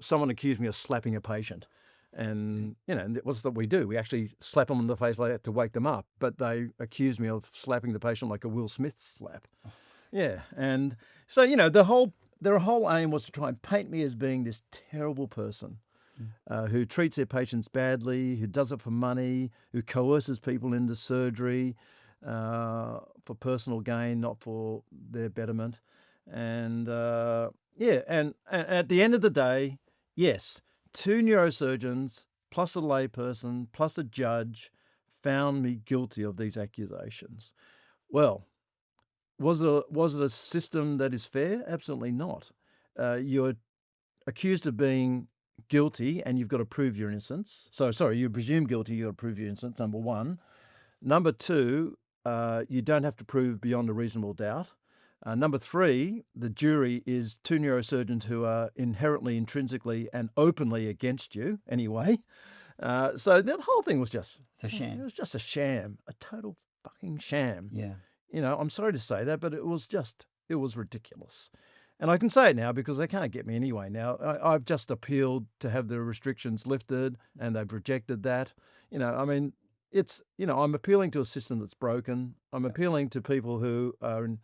someone accused me of slapping a patient. And, what's that we do? We actually slap them in the face like that to wake them up. But they accused me of slapping the patient like a Will Smith slap. Yeah. And so, their whole aim was to try and paint me as being this terrible person who treats their patients badly, who does it for money, who coerces people into surgery for personal gain, not for their betterment. And, and at the end of the day, yes, 2 neurosurgeons plus a layperson plus a judge found me guilty of these accusations. Well, was it a system that is fair? Absolutely not. You're accused of being guilty and you've got to prove your innocence. So, sorry, you presume guilty, you've got to prove your innocence, number one. Number two, you don't have to prove beyond a reasonable doubt. Number three, the jury is 2 neurosurgeons who are inherently, intrinsically, and openly against you anyway. So the whole thing was just... It's a sham. It was just a sham, a total fucking sham. Yeah. I'm sorry to say that, but it was ridiculous. And I can say it now because they can't get me anyway now. I've just appealed to have the restrictions lifted and they've rejected that. It's, I'm appealing to a system that's broken. I'm appealing to people who are in...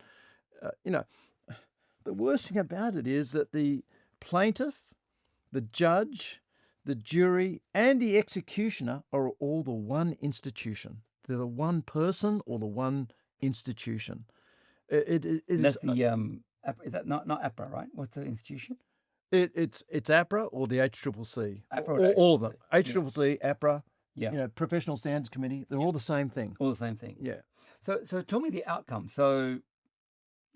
the worst thing about it is that the plaintiff, the judge, the jury, and the executioner are all the one institution. They're the one person or the one institution. It is. That's the is that not APRA, right? What's the institution? It's APRA or the HCCC. APRA, all of them. HCCC, APRA. Yeah. Professional Standards Committee. They're all the same thing. All the same thing. Yeah. So tell me the outcome. So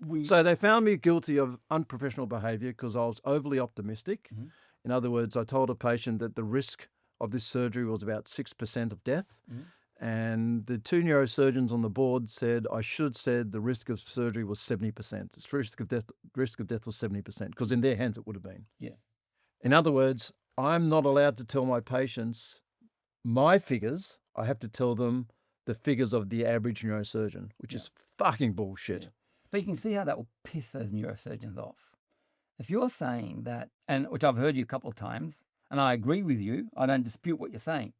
they found me guilty of unprofessional behaviour because I was overly optimistic. Mm-hmm. In other words, I told a patient that the risk of this surgery was about 6% of death. Mm-hmm. And the 2 neurosurgeons on the board said I should have said the risk of surgery was 70%. The risk of death was 70% because in their hands it would have been. Yeah. In other words, I'm not allowed to tell my patients my figures. I have to tell them the figures of the average neurosurgeon, which is fucking bullshit. Yeah. But you can see how that will piss those neurosurgeons off. If you're saying that, and which I've heard you a couple of times, and I agree with you, I don't dispute what you're saying.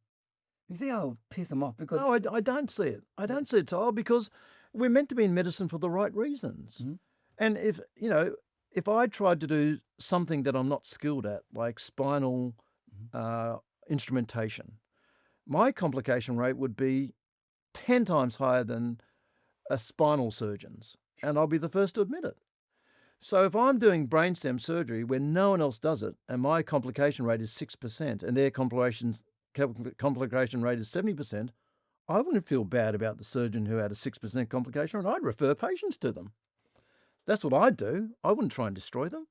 You see how it'll piss them off because... No, I don't see it. I don't see it, Tal, because we're meant to be in medicine for the right reasons. Mm-hmm. And if I tried to do something that I'm not skilled at, like spinal instrumentation, my complication rate would be 10 times higher than a spinal surgeon's. and I'll be the first to admit it. So if I'm doing brainstem surgery where no one else does it, and my complication rate is 6%, and their complication rate is 70%, I wouldn't feel bad about the surgeon who had a 6% complication rate. I'd refer patients to them. That's what I'd do. I wouldn't try and destroy them.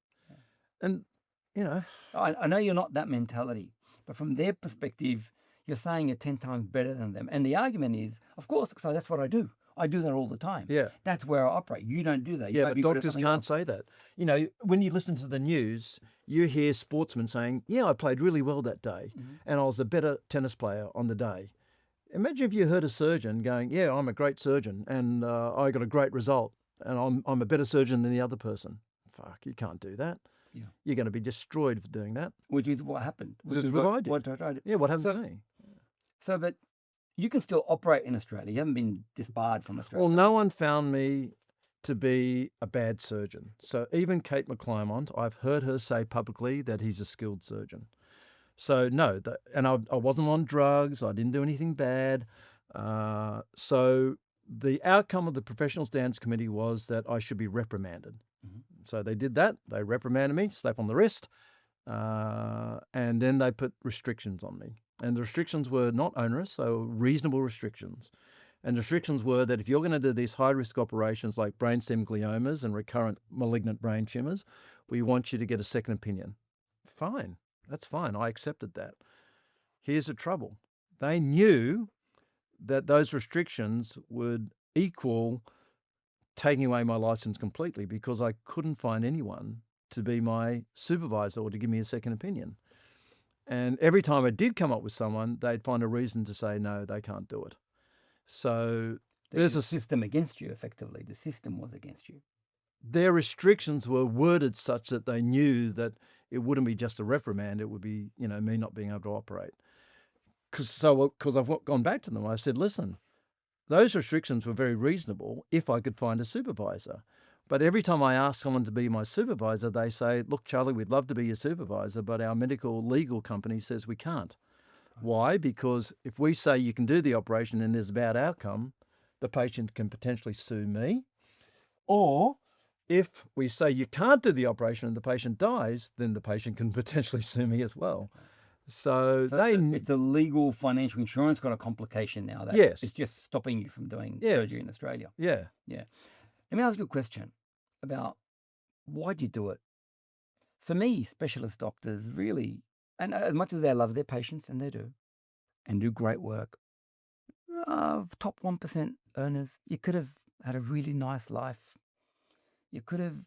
And, you know, I know you're not that mentality, but from their perspective, you're saying you're 10 times better than them. And the argument is, of course, so that's what I do. I do that all the time. Yeah. That's where I operate. You don't do that. You Yeah, might but be good at doctors something can't else. say that. You know, when you listen to the news, you hear sportsmen saying, yeah, I played really well that day, and I was a better tennis player on the day. Imagine if you heard a surgeon going, yeah, I'm a great surgeon, and I got a great result, and I'm a better surgeon than the other person. Fuck, you can't do that. Yeah. You're going to be destroyed for doing that. Which is what happened. Which is what I did. What I did. Yeah, what happened So- to me? So, but you can still operate in Australia. You haven't been disbarred from Australia. Well, no one found me to be a bad surgeon. So even Kate McClymont, I've heard her say publicly that he's a skilled surgeon. So no, and I wasn't on drugs. I didn't do anything bad. So the outcome of the Professional Standards Committee was that I should be reprimanded. So they did that. They reprimanded me, slap on the wrist, and then they put restrictions on me. And the restrictions were not onerous, so reasonable restrictions. And the restrictions were that if you're going to do these high-risk operations like brainstem gliomas and recurrent malignant brain tumours, we want you to get a second opinion. Fine. That's fine. I accepted that. Here's the trouble. They knew that those restrictions would equal taking away my license completely because I couldn't find anyone to be my supervisor or to give me a second opinion. And every time I did come up with someone, they'd find a reason to say, no, they can't do it. So There's a system against you, effectively. The system was against you. their restrictions were worded such that they knew that it wouldn't be just a reprimand, it would be, me not being able to operate. Because I've gone back to them, I said, listen, those restrictions were very reasonable if I could find a supervisor. But every time I ask someone to be my supervisor, they say, look, Charlie, we'd love to be your supervisor, but our medical legal company says we can't. Why? Because if we say you can do the operation and there's a bad outcome, the patient can potentially sue me. Or if we say you can't do the operation and the patient dies, then the patient can potentially sue me as well. So it's a legal financial insurance got a complication now. That Yes. It's just stopping you from doing Yes. surgery in Australia. Yeah. Let me ask you a question about why'd you do it? For me, specialist doctors really, and as much as they love their patients, and they do, and do great work, top 1% earners, you could have had a really nice life. You could have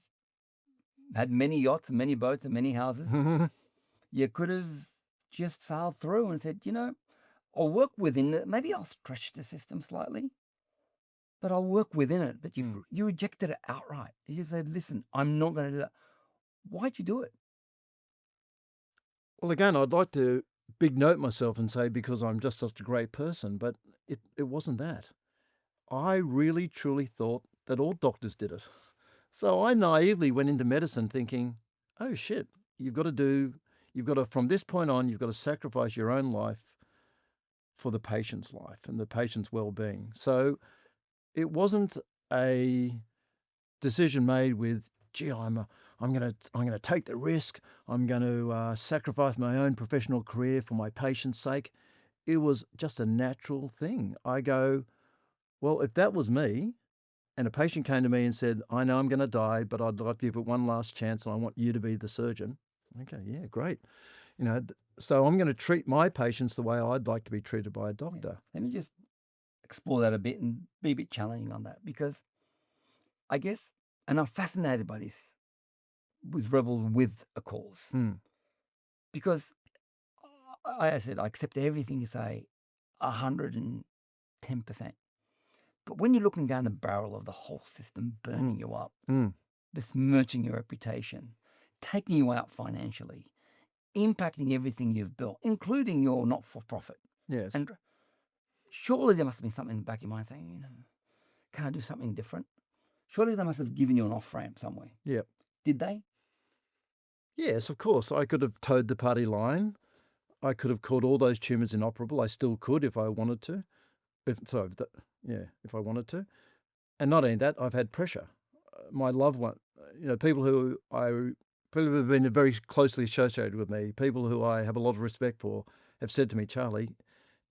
had many yachts and many boats and many houses. You could have just sailed through and said, I'll work within it. Maybe I'll stretch the system slightly, but I'll work within it. But you rejected it outright. You said, listen, I'm not going to do that. Why'd you do it? Well, again, I'd like to big note myself and say because I'm just such a great person, but it wasn't that. I really, truly thought that all doctors did it. So I naively went into medicine thinking, oh shit, from this point on, you've got to sacrifice your own life for the patient's life and the patient's well-being. So it wasn't a decision made with, gee, I'm going to take the risk. I'm going to sacrifice my own professional career for my patient's sake. It was just a natural thing. I go, well, if that was me, and a patient came to me and said, I know I'm going to die, but I'd like to give it one last chance and I want you to be the surgeon. Okay, yeah, great. So I'm going to treat my patients the way I'd like to be treated by a doctor. Let me just explore that a bit and be a bit challenging on that, because I guess, and I'm fascinated by this with rebels with a cause, because I said, I accept everything you say 110%. But when you're looking down the barrel of the whole system burning you up, besmirching your reputation, taking you out financially, impacting everything you've built, including your not-for-profit. Yes. And surely there must have been something in the back of your mind saying, can I do something different? Surely they must have given you an off-ramp somewhere. Yep. Did they? Yes, of course. I could have towed the party line. I could have called all those tumours inoperable. I still could if I wanted to. If I wanted to. And not only that, I've had pressure. my loved one, people who have been very closely associated with me, people who I have a lot of respect for, have said to me, Charlie,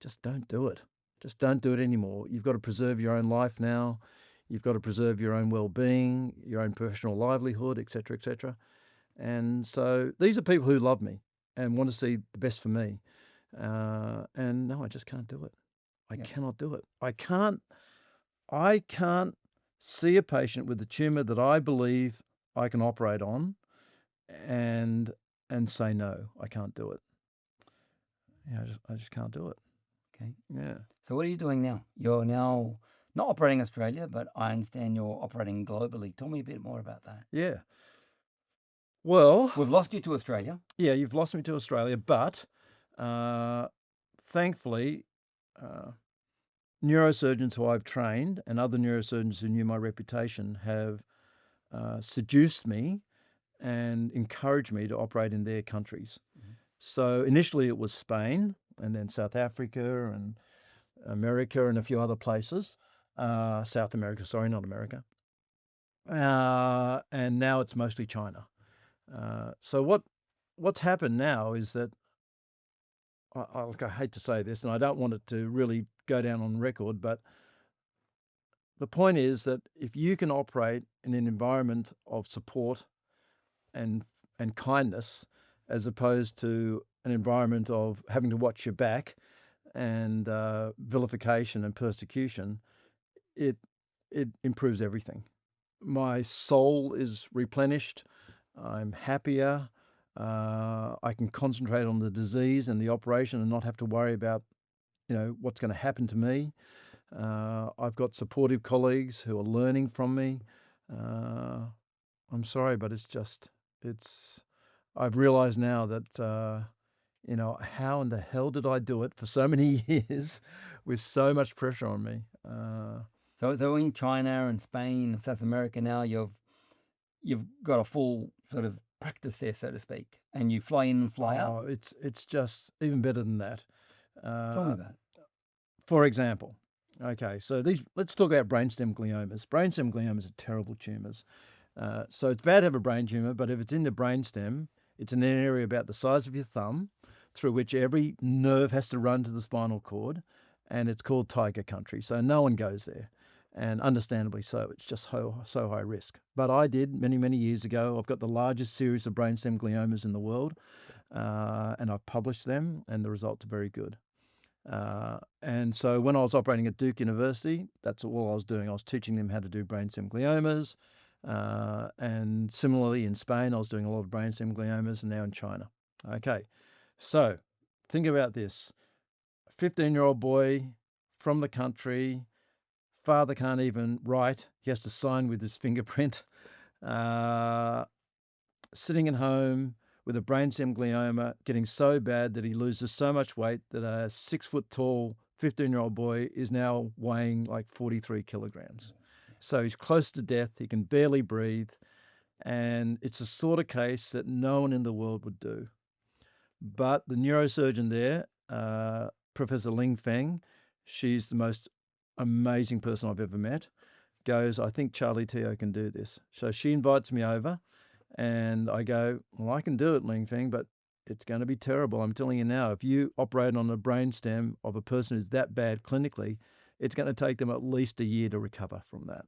just don't do it. Just don't do it anymore. You've got to preserve your own life now. You've got to preserve your own well-being, your own professional livelihood, etc., etc. And so these are people who love me and want to see the best for me. And no, I just can't do it. I cannot do it. I can't see a patient with a tumor that I believe I can operate on and say no, I can't do it. I just can't do it. Okay. Yeah. So what are you doing now? You're now not operating Australia, but I understand you're operating globally. Tell me a bit more about that. Yeah. Well, We've lost you to Australia. yeah, you've lost me to Australia, but thankfully, neurosurgeons who I've trained and other neurosurgeons who knew my reputation have seduced me and encouraged me to operate in their countries. Mm-hmm. So initially it was Spain, and then South Africa and America and a few other places. South America, sorry, not America. And now it's mostly China. So what's happened now is that I hate to say this, and I don't want it to really go down on record, but the point is that if you can operate in an environment of support and kindness, as opposed to an environment of having to watch your back and vilification and persecution, it improves everything. My soul is replenished. I'm happier. I can concentrate on the disease and the operation and not have to worry about, what's going to happen to me. I've got supportive colleagues who are learning from me. I'm sorry, but I've realized now that, how in the hell did I do it for so many years with so much pressure on me? So in China and Spain and South America now, you've got a full sort of practice there, so to speak, and you fly in and fly out. Oh, it's just even better than that. Tell me about it. For example, okay, so let's talk about brainstem gliomas. Brainstem gliomas are terrible tumors. So it's bad to have a brain tumor, but if it's in the brainstem, it's in an area about the size of your thumb, through which every nerve has to run to the spinal cord, and it's called tiger country. So no one goes there, and understandably so. It's just so high risk. But I did many, many years ago. I've got the largest series of brainstem gliomas in the world, and I've published them, and the results are very good. And so when I was operating at Duke University, that's all I was doing. I was teaching them how to do brainstem gliomas. And similarly in Spain, I was doing a lot of brainstem gliomas, and now in China. Okay, so think about this. A 15-year-old boy from the country, father can't even write. He has to sign with his fingerprint. Sitting at home with a brainstem glioma, getting so bad that he loses so much weight that a 6-foot-tall 15-year-old boy is now weighing like 43 kilograms. So he's close to death. He can barely breathe. And it's the sort of case that no one in the world would do. But the neurosurgeon there, Professor Ling Feng, she's the most amazing person I've ever met, goes, I think Charlie Teo can do this. So she invites me over, and I go, well, I can do it, Ling Feng, but it's going to be terrible. I'm telling you now, if you operate on a brainstem of a person who's that bad clinically, it's going to take them at least a year to recover from that.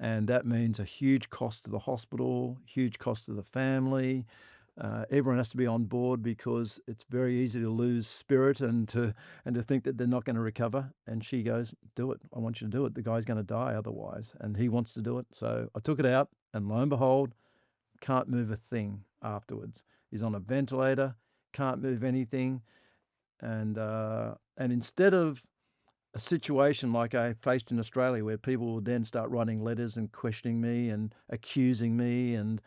And that means a huge cost to the hospital, huge cost to the family. Everyone has to be on board because it's very easy to lose spirit and to think that they're not going to recover. And she goes, do it. I want you to do it. The guy's going to die otherwise. And he wants to do it. So I took it out, and lo and behold, can't move a thing afterwards. He's on a ventilator, can't move anything. And instead of a situation like I faced in Australia, where people would then start writing letters and questioning me and accusing me and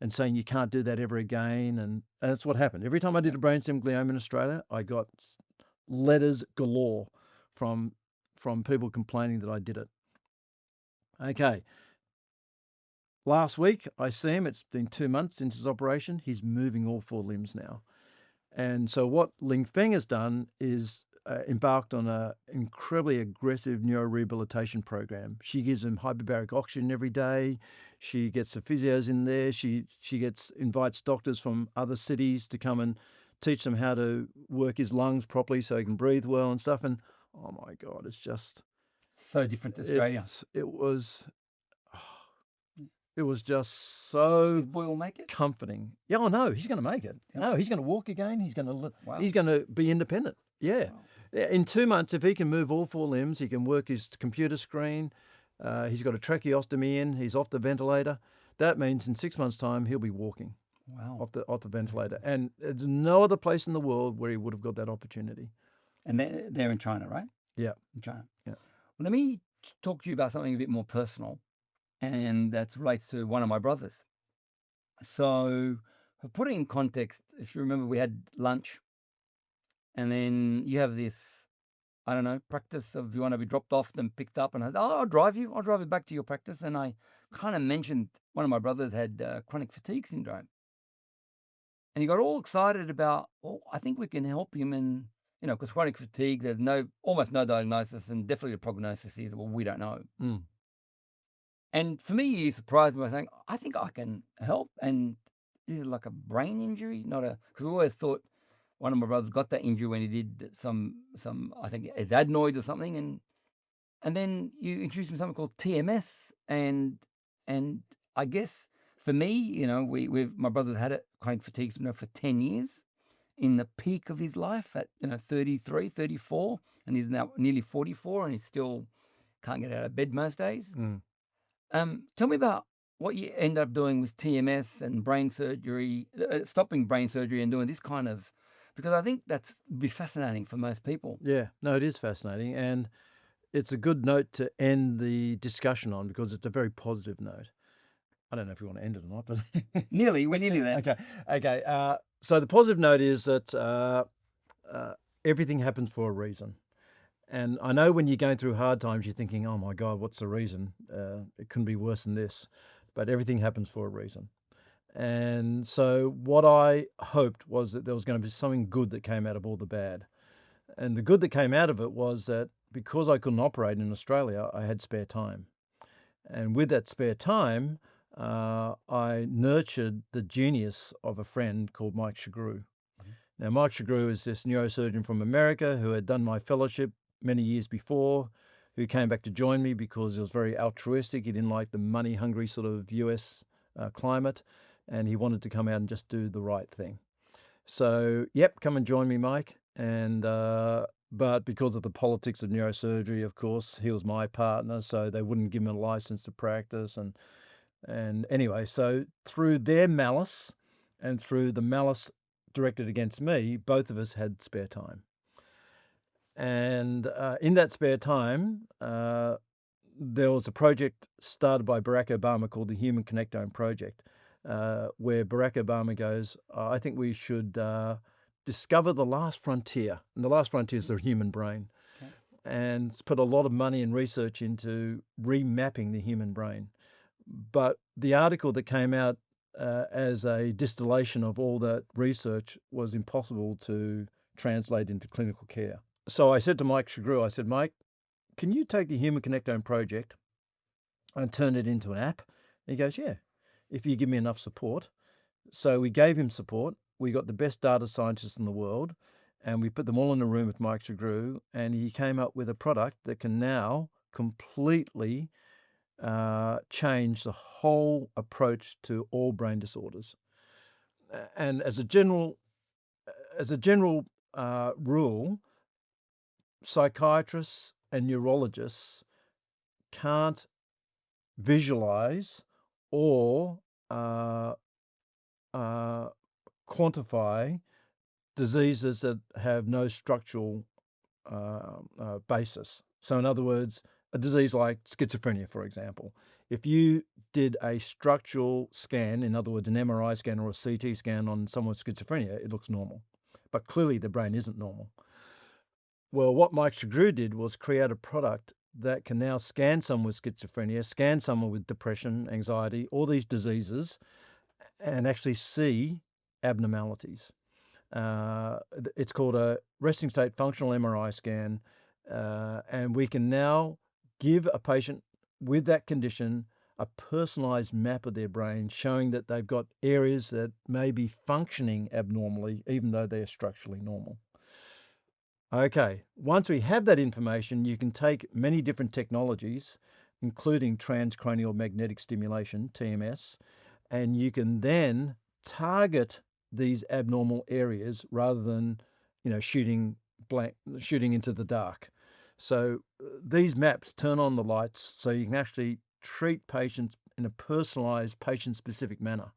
saying you can't do that ever again, and that's what happened. Every time I did a brainstem glioma in Australia, I got letters galore from people complaining that I did it. Okay. Last week I see him. It's been 2 months since his operation. He's moving all 4 limbs now. And so what Ling Feng has done is embarked on an incredibly aggressive neurorehabilitation program. She gives him hyperbaric oxygen every day. She gets the physios in there. She invites doctors from other cities to come and teach them how to work his lungs properly so he can breathe well and stuff. And oh my God, it's just So different to Australia. It was just so Does Boyle make it? comforting. Yeah, oh no, he's going to make it. Yep. No, he's going to walk again. He's going to Wow. he's going to be independent. Yeah. Wow. Yeah, in 2 months, if he can move all 4 limbs, he can work his computer screen. He's got a tracheostomy in. He's off the ventilator. That means in 6 months' time he'll be walking Wow. off the ventilator. And there's no other place in the world where he would have got that opportunity. And they're in China, right? Yeah. In China. Yeah. Well, let me talk to you about something a bit more personal, and that relates to one of my brothers. So, to put it in context, if you remember, we had lunch, and then you have this, I don't know, practice of you want to be dropped off, then picked up, and I said, oh, I'll drive you back to your practice. And I kind of mentioned one of my brothers had chronic fatigue syndrome. And he got all excited about, well, I think we can help him. And, because chronic fatigue, there's almost no diagnosis, and definitely the prognosis is, well, we don't know. Mm. And for me, he surprised me by saying, I think I can help. And this is like a brain injury, because we always thought one of my brothers got that injury when he did some I think, adenoid or something. And then you introduced me to something called TMS. And I guess for me, my brother's had chronic fatigue syndrome for 10 years. In the peak of his life at 33, 34, and he's now nearly 44, and he still can't get out of bed most days. Tell me about what you end up doing with TMS and brain surgery, stopping brain surgery and doing this kind of, because I think that's be fascinating for most people. Yeah, no, it is fascinating, and it's a good note to end the discussion on because it's a very positive note. I don't know if you want to end it or not, but we're nearly there. Okay. So the positive note is that everything happens for a reason. And I know when you're going through hard times, you're thinking, oh my God, what's the reason? It couldn't be worse than this. But everything happens for a reason. And so what I hoped was that there was going to be something good that came out of all the bad. And the good that came out of it was that because I couldn't operate in Australia, I had spare time. And with that spare time, I nurtured the genius of a friend called Mike Shagru. Now, Mike Shagru is this neurosurgeon from America who had done my fellowship many years before, who came back to join me because he was very altruistic. He didn't like the money-hungry sort of US climate, and he wanted to come out and just do the right thing. So, come and join me, Mike. And but because of the politics of neurosurgery, of course, he was my partner, so they wouldn't give him a license to practice. And anyway, so through their malice and through the malice directed against me, both of us had spare time. And in that spare time, there was a project started by Barack Obama called the Human Connectome Project, where Barack Obama goes, I think we should discover the last frontier. And the last frontier is the human brain. Okay. And it's put a lot of money and research into remapping the human brain. But the article that came out as a distillation of all that research was impossible to translate into clinical care. So I said to Mike Shagru, I said, Mike, can you take the Human Connectome Project and turn it into an app? And he goes, yeah, if you give me enough support. So we gave him support. We got the best data scientists in the world, and we put them all in a room with Mike Shagru, and he came up with a product that can now completely change the whole approach to all brain disorders. And as a general rule, psychiatrists and neurologists can't visualize or quantify diseases that have no structural basis. So in other words, a disease like schizophrenia, for example, if you did a structural scan, in other words, an MRI scan or a CT scan on someone with schizophrenia, it looks normal. But clearly the brain isn't normal. Well, what Mike Shagru did was create a product that can now scan someone with schizophrenia, scan someone with depression, anxiety, all these diseases, and actually see abnormalities. It's called a resting state functional MRI scan, and we can now give a patient with that condition a personalized map of their brain showing that they've got areas that may be functioning abnormally, even though they're structurally normal. Okay, once we have that information, you can take many different technologies, including transcranial magnetic stimulation, TMS, and you can then target these abnormal areas rather than, shooting into the dark. So these maps turn on the lights so you can actually treat patients in a personalized, patient-specific manner.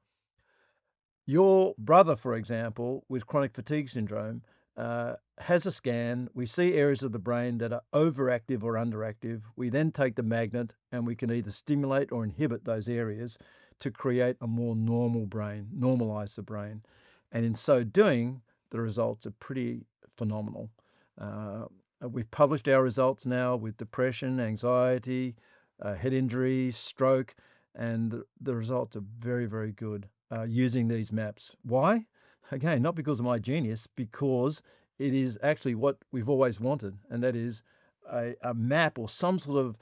Your brother, for example, with chronic fatigue syndrome, has a scan. We see areas of the brain that are overactive or underactive. We then take the magnet and we can either stimulate or inhibit those areas to create a more normal brain, normalize the brain. And in so doing, the results are pretty phenomenal. We've published our results now with depression, anxiety, head injury, stroke, and the results are very, very good using these maps. Why? Again, not because of my genius, because it is actually what we've always wanted, and that is a map or some sort of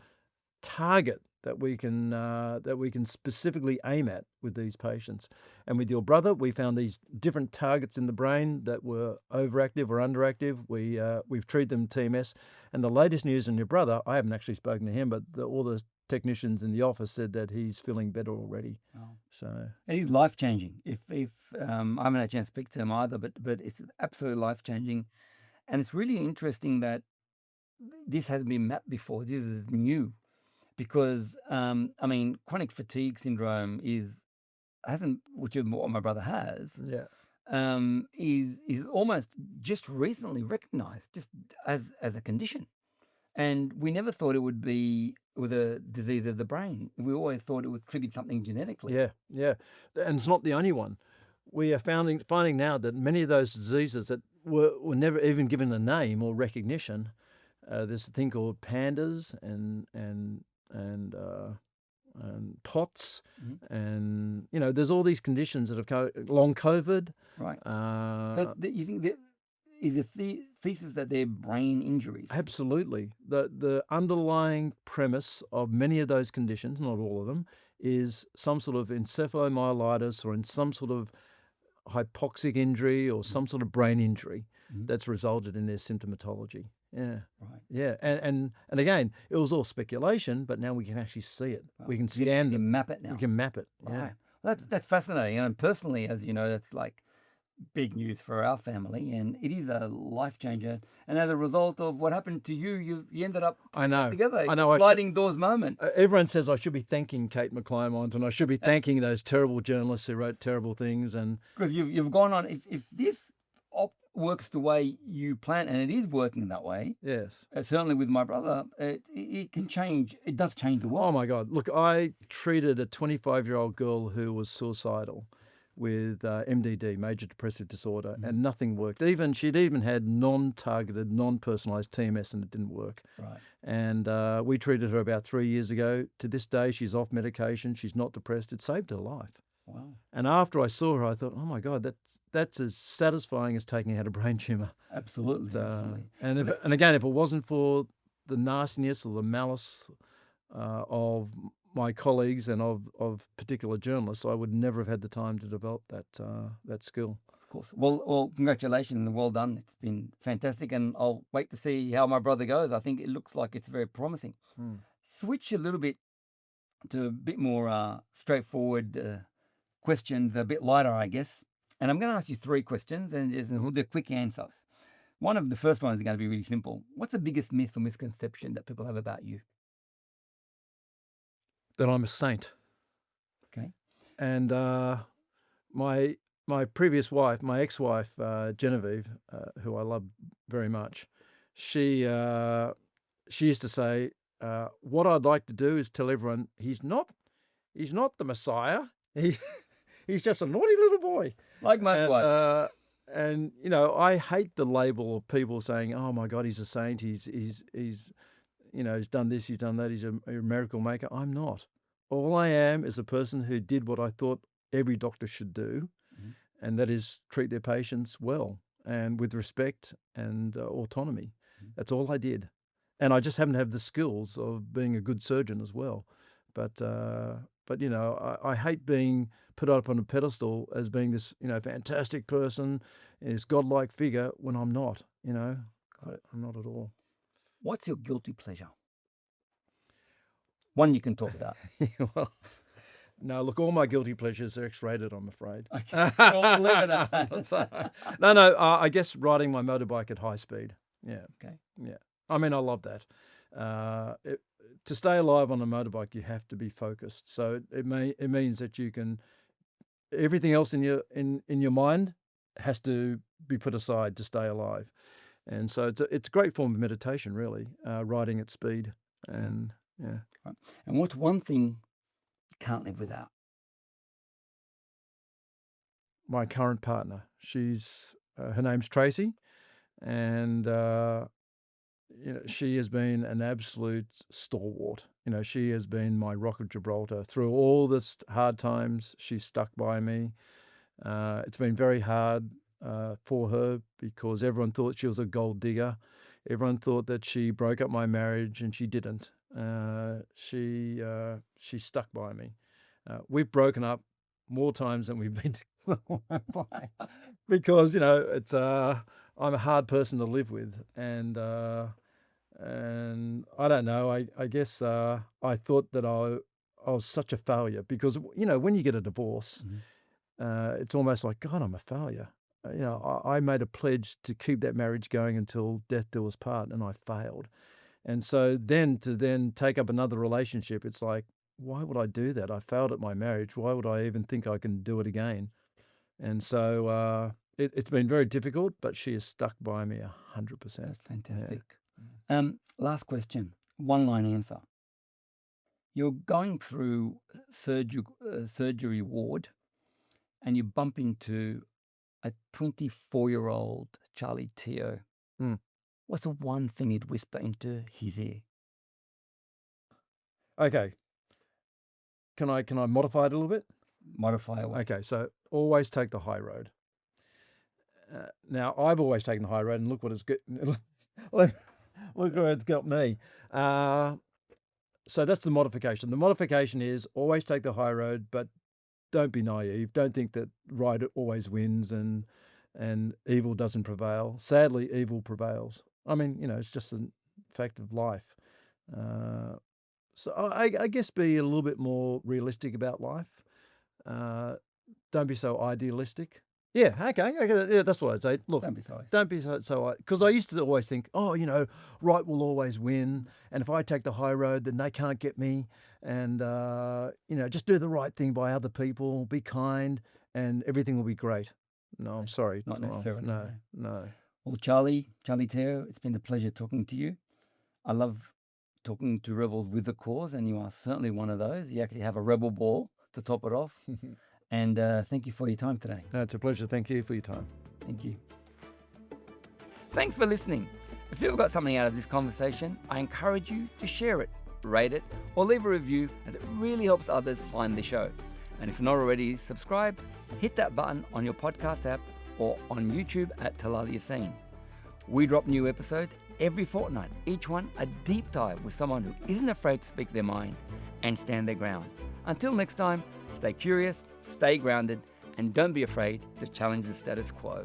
target that we can specifically aim at with these patients. And with your brother, we found these different targets in the brain that were overactive or underactive. We've treated them TMS. And the latest news on your brother, I haven't actually spoken to him, but all the technicians in the office said that he's feeling better already. Oh. So it is life changing. If I haven't had a chance to speak to him either, but it's absolutely life changing, and it's really interesting that this hasn't been mapped before. This is new. Because chronic fatigue syndrome which is what my brother has, is almost just recently recognised just as a condition, and we never thought it would be with a disease of the brain. We always thought it would trigger something genetically. Yeah, and it's not the only one. We are finding now that many of those diseases that were never even given a name or recognition. There's a thing called pandas and POTS, and there's all these conditions that have long COVID. Right. So you think that is the thesis that they're brain injuries? Absolutely. The underlying premise of many of those conditions, not all of them, is some sort of encephalomyelitis or in some sort of hypoxic injury or some sort of brain injury that's resulted in their symptomatology. Yeah. Right. Yeah. And again, it was all speculation, but now we can actually see it. Wow. We can scan them. We can map it now. We can map it. Right. Yeah. Well, that's fascinating. And personally, as you know, that's like big news for our family, and it is a life changer. And as a result of what happened to you, you ended up together. I know. Sliding doors moment. Everyone says I should be thanking Kate McClymont, and I should be thanking those terrible journalists who wrote terrible things. And because you've gone on. If this works the way you plan, and it is working that way. Yes. Certainly with my brother, it can change. It does change the world. Oh my God! Look, I treated a 25-year-old girl who was suicidal with MDD, major depressive disorder, and nothing worked. She'd even had non-targeted, non-personalized TMS, and it didn't work. Right. And we treated her about 3 years ago. To this day, she's off medication. She's not depressed. It saved her life. Wow. And after I saw her, I thought, oh my God, that's as satisfying as taking out a brain tumor. Absolutely. Absolutely. And again, if it wasn't for the nastiness or the malice of my colleagues and of particular journalists, I would never have had the time to develop that skill. Of course. Well, congratulations and well done. It's been fantastic, and I'll wait to see how my brother goes. I think it looks like it's very promising. Switch a little bit to a bit more straightforward questions, a bit lighter, I guess. And I'm going to ask you 3 questions, and they're quick answers. The first one is going to be really simple. What's the biggest myth or misconception that people have about you? That I'm a saint. Okay. And my previous wife, my ex-wife, Genevieve, who I love very much, she used to say, what I'd like to do is tell everyone he's not the Messiah. He's just a naughty little boy. Like most wives. And I hate the label of people saying, "Oh my God, he's a saint. He's done this, he's done that. He's a miracle maker." I'm not. All I am is a person who did what I thought every doctor should do, and that is treat their patients well. and with respect and autonomy. That's all I did. And I just happen to have the skills of being a good surgeon as well. But you know, I hate being put up on a pedestal as being this, you know, fantastic person, this godlike figure when I'm not. You know, I'm not at all. What's your guilty pleasure? One you can talk about. Well, no, look, all my guilty pleasures are X-rated, I'm afraid. Okay. We'll leave it at that. No, I guess riding my motorbike at high speed. Yeah. Okay. Yeah. I mean, I love that. To stay alive on a motorbike, you have to be focused. So it means that you can, everything else in your mind has to be put aside to stay alive. And so it's a great form of meditation, really, riding at speed. And yeah. Right. And what's one thing you can't live without? My current partner. She's her name's Tracy, and you know, she has been an absolute stalwart. You know, she has been my rock of Gibraltar through all the hard times. She's stuck by me. It's been very hard for her because everyone thought she was a gold digger. Everyone thought that she broke up my marriage, and she didn't. She stuck by me. We've broken up more times than we've been together because, you know, it's I'm a hard person to live with, and I don't know. I guess I thought that I was such a failure because, you know, when you get a divorce, it's almost like, God, I'm a failure. You know, I made a pledge to keep that marriage going until death do us part, and I failed. And so then to take up another relationship, it's like, why would I do that? I failed at my marriage. Why would I even think I can do it again? And so it's been very difficult, but she has stuck by me 100%. That's fantastic. Yeah. Last question, one-line answer. You're going through surgery ward, and you bump into a 24-year-old Charlie Teo. What's the one thing you'd whisper into his ear? Okay. Can I modify it a little bit? Modify away. Okay, so always take the high road. Now, I've always taken the high road, and look what it's got. Look where it's got me. So that's the modification. The modification is always take the high road, but don't be naive. Don't think that right always wins and evil doesn't prevail. Sadly, evil prevails. I mean, you know, it's just a fact of life. So I guess be a little bit more realistic about life. Don't be so idealistic. Yeah, okay, yeah, that's what I'd say. Look, don't be so because I used to always think, oh, you know, right will always win, and if I take the high road, then they can't get me, and you know, just do the right thing by other people, be kind, and everything will be great. No, I'm sorry, not necessarily. No. Well, Charlie Teo, it's been a pleasure talking to you. I love talking to rebels with a cause, and you are certainly one of those. You actually have a rebel ball to top it off. And thank you for your time today. No, it's a pleasure. Thank you for your time. Thank you. Thanks for listening. If you've got something out of this conversation, I encourage you to share it, rate it, or leave a review, as it really helps others find the show. And if you're not already subscribed, hit that button on your podcast app or on YouTube at Talal Yassine. We drop new episodes every fortnight, each one a deep dive with someone who isn't afraid to speak their mind and stand their ground. Until next time, stay curious, stay grounded, and don't be afraid to challenge the status quo.